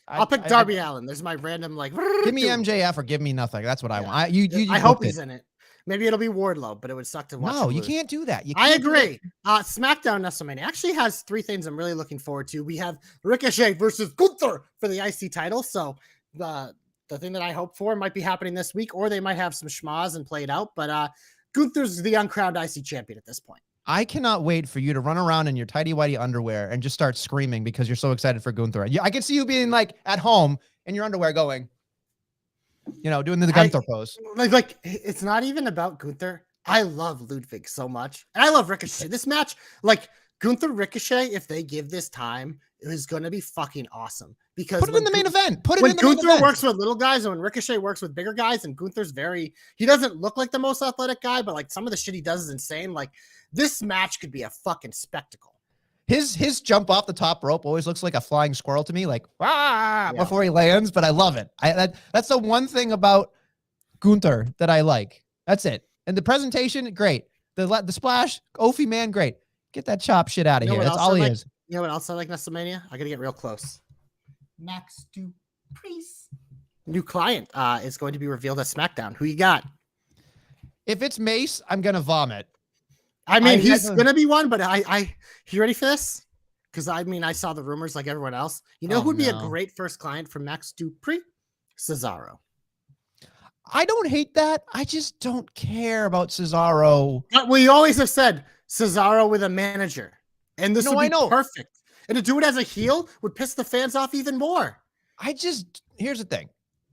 I'll pick Darby Allin. There's my random give me MJF or give me nothing. That's what I want. I hope he's in it. Maybe it'll be Wardlow, but it would suck to watch. No, you can't do that. I agree. SmackDown WrestleMania actually has 3 things I'm really looking forward to. We have Ricochet versus Gunther for the IC title. So the thing that I hope for might be happening this week, or they might have some schmaz and play it out. But Gunther's the uncrowned IC champion at this point. I cannot wait for you to run around in your tighty-whitey underwear and just start screaming because you're so excited for Gunther. I can see you being like at home in your underwear going, doing the Gunther pose. Like it's not even about Gunther. I love Ludwig so much. And I love Ricochet. This match, like Gunther Ricochet, if they give this time, it is going to be fucking awesome. Because put it in the main event. When Gunther works with little guys and when Ricochet works with bigger guys, and Gunther's he doesn't look like the most athletic guy, but like some of the shit he does is insane. Like this match could be a fucking spectacle. His jump off the top rope always looks like a flying squirrel to me, like before he lands, but I love it. That's the one thing about Gunther that I like. That's it. And the presentation, great. The splash, Oafy man, great. Get that chop shit out of here. That's all he is. You know what else I like WrestleMania? I gotta get real close. Max Dupriest. New client is going to be revealed at SmackDown. Who you got? If it's Mace, I'm gonna vomit. I mean, he's gonna be one, but you ready for this? Because I saw the rumors like everyone else. You know who'd be a great first client for Max Dupriest? Cesaro. I don't hate that. I just don't care about Cesaro. But we always have said Cesaro with a manager. And this would be perfect. And to do it as a heel would piss the fans off even more. Here's the thing.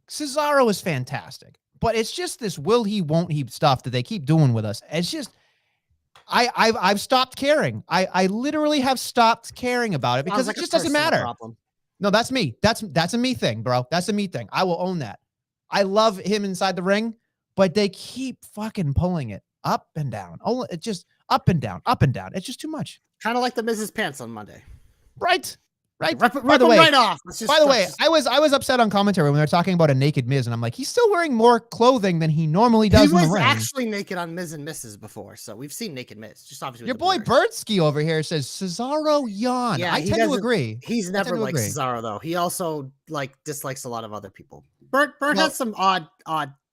Cesaro is fantastic, but it's just this will he, won't he stuff that they keep doing with us. It's just, I've stopped caring. I literally have stopped caring about it because it just doesn't matter. Problem. No, that's me. That's a me thing, bro. That's a me thing. I will own that. I love him inside the ring, but they keep fucking pulling it up and down. Oh, it's just up and down, up and down. It's just too much. Kind of like the Mrs. Pants on Monday. Right. By the way, right off. By the way, I was upset on commentary when they were talking about a naked Miz, and I'm like, he's still wearing more clothing than he normally does. He was actually naked on Miz and Mrs. before, so we've seen naked Miz. Just obviously, your boy Birdsky over here says Cesaro yawn. Yeah, I tend to agree. He's never liked Cesaro though. He also dislikes a lot of other people. Bert has some odd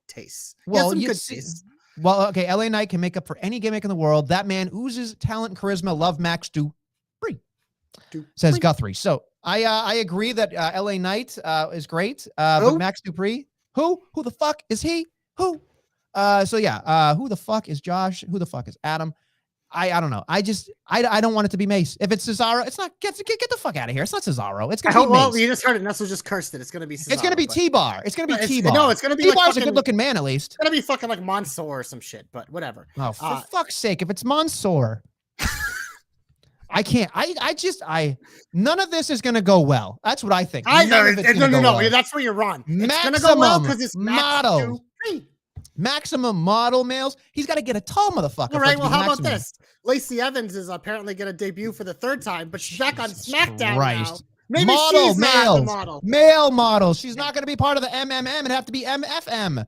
tastes. Well, some good tastes. Well, okay, LA Knight can make up for any gimmick in the world. That man oozes talent, charisma. Love Max Dupree. Says Guthrie. So I agree that LA Knight is great. But Max Dupree, who the fuck is he? Who? So yeah, who the fuck is Josh? Who the fuck is Adam? I don't know. I don't want it to be Mace. If it's Cesaro, it's not. Get the fuck out of here. It's not Cesaro. It's gonna be Mace. Well, you just heard it. Nestle just cursed it. It's gonna be Cesaro. It's gonna be T-Bar. It's gonna be T-Bar. No, it's gonna be T-Bar's like a good-looking man, at least. It's gonna be fucking like Mansoor or some shit. But whatever. Oh, for fuck's sake! If it's Mansoor, I can't. None of this is gonna go well. That's what I think. No. That's where you're wrong. It's gonna go well because it's model. Maximum model males. He's got to get a tall motherfucker. All right. Well, how about this? Lacey Evans is apparently going to debut for the 3rd time, but she's back on SmackDown now. Maybe model she's males. not the model. Male models. She's not going to be part of the MMM. It'd have to be MFM.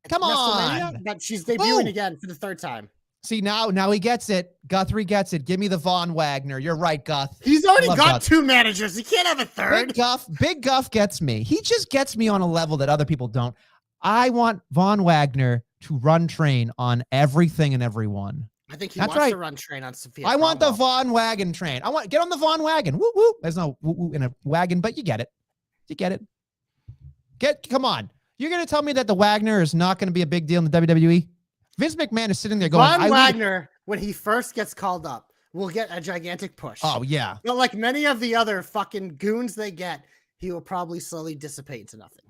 Come on. But she's debuting again for the 3rd time. See, now he gets it. Guthrie gets it. Give me the Von Wagner. You're right, Guth. He's already got 2 managers. He can't have a 3rd. Big Guff gets me. He just gets me on a level that other people don't. I want Von Wagner to run train on everything and everyone. I think he wants to run train on Sophia. I want the Von Wagon train. Get on the Von Wagon. Woo woo. There's no woo woo in a wagon, but you get it. You get it. Come on. You're gonna tell me that the Wagner is not gonna be a big deal in the WWE? Vince McMahon is sitting there going, Von Wagner, when he first gets called up, will get a gigantic push. Oh yeah. But like many of the other fucking goons they get, he will probably slowly dissipate into nothing.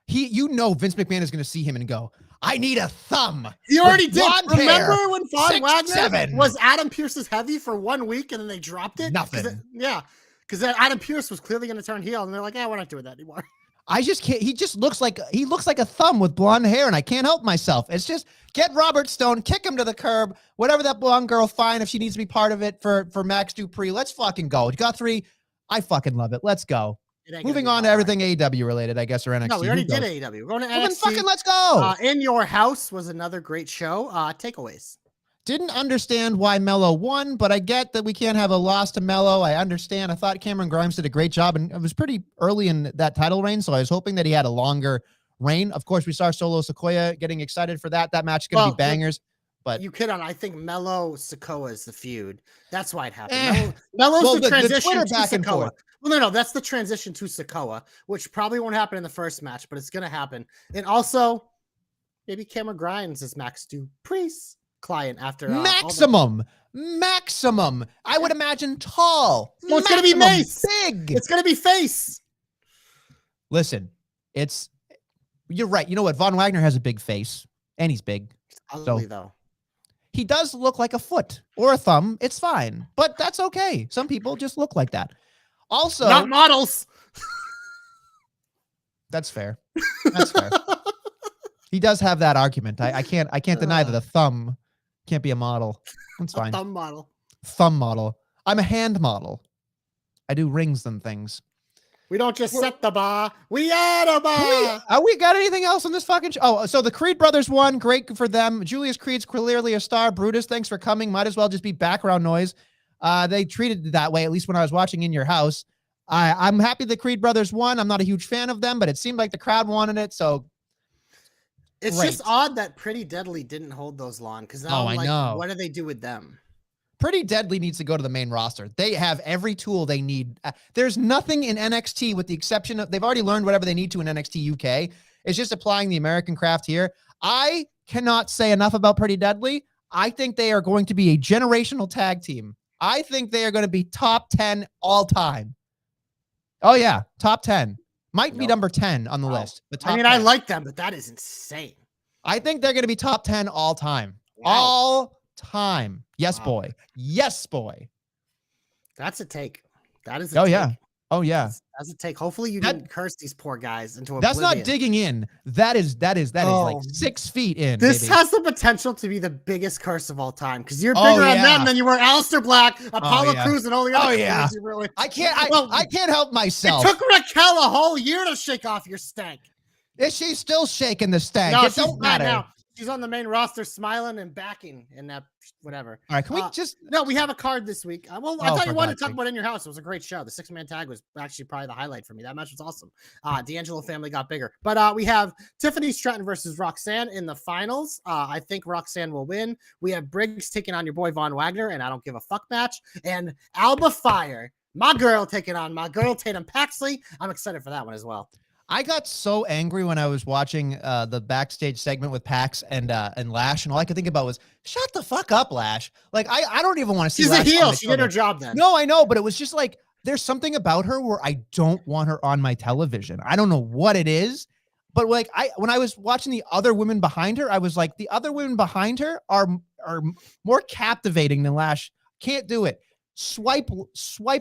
Vince McMahon is going to see him and go, I need a thumb. He already did. Remember when Von Wagner 6'7" was Adam Pearce's heavy for 1 week and then they dropped it? Nothing. Because Adam Pearce was clearly going to turn heel and they're like, we're not doing that anymore. I just can't. He looks like a thumb with blonde hair, and I can't help myself. It's just get Robert Stone, kick him to the curb. Whatever that blonde girl, fine. If she needs to be part of it for Max Dupree, let's fucking go. Guthrie, I fucking love it. Let's go. Moving on to everything AEW related, I guess, or NXT. No, we already did AEW. We're going to NXT. Well, then fucking let's go. In Your House was another great show. Takeaways. Didn't understand why Mello won, but I get that we can't have a loss to Mello. I understand. I thought Cameron Grimes did a great job, and it was pretty early in that title reign, so I was hoping that he had a longer reign. Of course, we saw Solo Sikoa getting excited for that. That match is going to be bangers. But you kid on. I think Mello Sikoa is the feud. That's why it happened. Mello's the transition to Sikoa. Well, no, that's the transition to Sikoa, which probably won't happen in the first match, but it's going to happen. And also, maybe Cameron Grimes is Max Dupree's client after maximum. I would imagine tall. Well, it's going to be Mace. Big. It's going to be face. Listen, you're right. You know what? Von Wagner has a big face, and he's big. It's ugly, though. He does look like a foot or a thumb. It's fine, but that's okay. Some people just look like that. Also, not models. That's fair. That's fair. He does have that argument. I can't deny that a thumb can't be a model. That's fine. Thumb model. Thumb model. I'm a hand model. I do rings and things. We don't just set the bar. We add a bar. We got anything else on this fucking show? Oh, so the Creed brothers won. Great for them. Julius Creed's clearly a star. Brutus, thanks for coming. Might as well just be background noise. They treated it that way, at least when I was watching In Your House. I'm happy the Creed brothers won. I'm not a huge fan of them, but it seemed like the crowd wanted it, so it's just odd that Pretty Deadly didn't hold those long, because now I'm like, what do they do with them? Pretty Deadly needs to go to the main roster. They have every tool they need. There's nothing in NXT with the exception of they've already learned whatever they need to in NXT UK. It's just applying the American craft here. I cannot say enough about Pretty Deadly. I think they are going to be a generational tag team. I think they are going to be top 10 all time. Oh, yeah. Top 10. Might be number 10 on the list. But top 10. I like them, but that is insane. I think they're going to be top 10 all time. Wow. All time. Yes, boy. Yes, boy. That's a take. That is a take. Yeah. Oh, yeah. That's a take. Hopefully you didn't curse these poor guys into oblivion. That's not digging in. That is like 6 feet in. This has the potential to be the biggest curse of all time, because you're bigger on them than you were Aleister Black, Apollo Crews, and all the other you really... I can't help myself. It took Raquel a whole year to shake off your stank. Is she still shaking the stank? No, it don't matter. Now. She's on the main roster, smiling and backing, and that whatever. All right, can we just? No, we have a card this week. I thought you wanted to talk about In Your House. It was a great show. The 6-man tag was actually probably the highlight for me. That match was awesome. D'Angelo family got bigger, but we have Tiffany Stratton versus Roxanne in the finals. I think Roxanne will win. We have Briggs taking on your boy Von Wagner, and I don't give a fuck match. And Alba Fire, my girl, taking on my girl Tatum Paxley. I'm excited for that one as well. I got so angry when I was watching the backstage segment with Pax and Lash, and all I could think about was, shut the fuck up, Lash. Like, I don't even want to see She's a Lash on heel. my She did her television. job then. No, I know, but it was just like, there's something about her where I don't want her on my television. I don't know what it is, but like, when I was watching the other women behind her, I was like, the other women behind her are more captivating than Lash. Can't do it. Swipe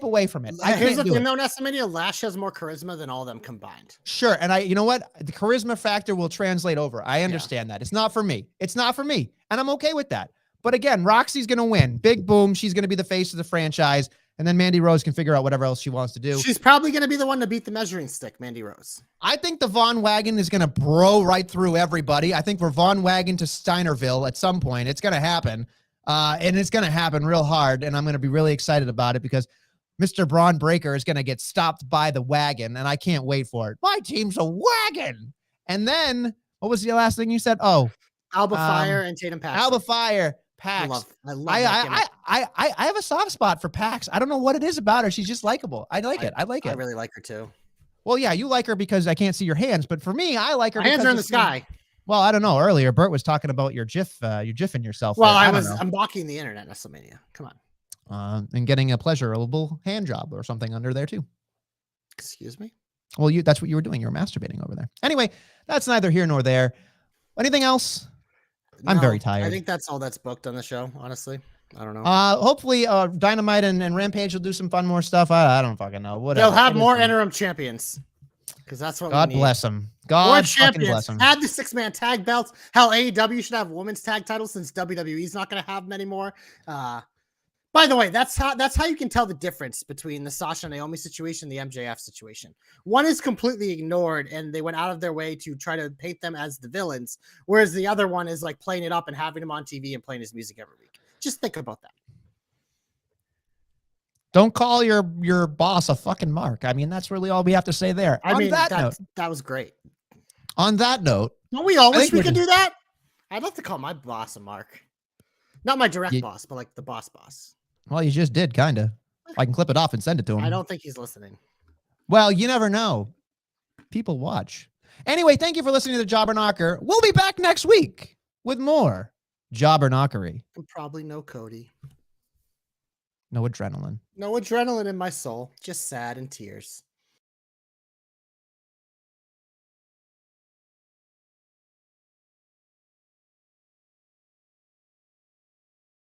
away from it. I Here's can't the do thing, it. though, Nessamania, Lash has more charisma than all of them combined. Sure. And you know what? The charisma factor will translate over. I understand that. It's not for me. It's not for me. And I'm okay with that. But again, Roxy's going to win. Big boom. She's going to be the face of the franchise. And then Mandy Rose can figure out whatever else she wants to do. She's probably going to be the one to beat the measuring stick, Mandy Rose. I think the Von Wagon is going to bro right through everybody. I think we're Von Wagon to Steinerville at some point. It's going to happen. And it's going to happen real hard. And I'm going to be really excited about it because Mr. Braun Breaker is going to get stopped by the wagon, and I can't wait for it. My team's a wagon. And then, what was the last thing you said? Oh, Alba Fire and Tatum Paxton. Alba Fire, Pax. I love that I have a soft spot for Pax. I don't know what it is about her. She's just likable. I like it. I like it. I really like her too. Well, yeah, you like her because I can't see your hands, but for me, I like her. My hands are in the sky. Well, I don't know. Earlier, Bert was talking about your GIF, you're GIFing yourself. Well, I'm blocking the internet, Nessamania. Come on. And getting a pleasurable hand job or something under there too. Excuse me? Well, that's what you were doing. You were masturbating over there. Anyway, that's neither here nor there. Anything else? No, I'm very tired. I think that's all that's booked on the show, honestly. I don't know. Hopefully, Dynamite and Rampage will do some more stuff. I don't fucking know. Whatever. They'll have more interim champions. Because that's what God we need. bless them. God fucking bless them. Had the 6-man tag belts. Hell, AEW should have women's tag titles since WWE's not going to have them anymore. By the way, that's how you can tell the difference between the Sasha and Naomi situation and the MJF situation. One is completely ignored, and they went out of their way to try to paint them as the villains, whereas the other one is like playing it up and having him on TV and playing his music every week. Just think about that. Don't call your boss a fucking mark. I mean, that's really all we have to say there. That was great. On that note, don't we all wish we could do that? I'd love to call my boss a mark. Not my direct boss, but like the boss. Well, you just did, kind of. I can clip it off and send it to him. I don't think he's listening. Well, you never know. People watch. Anyway, thank you for listening to the Jobber Knocker. We'll be back next week with more Jobber Knockery. And probably no Cody. No adrenaline. No adrenaline in my soul. Just sad and tears.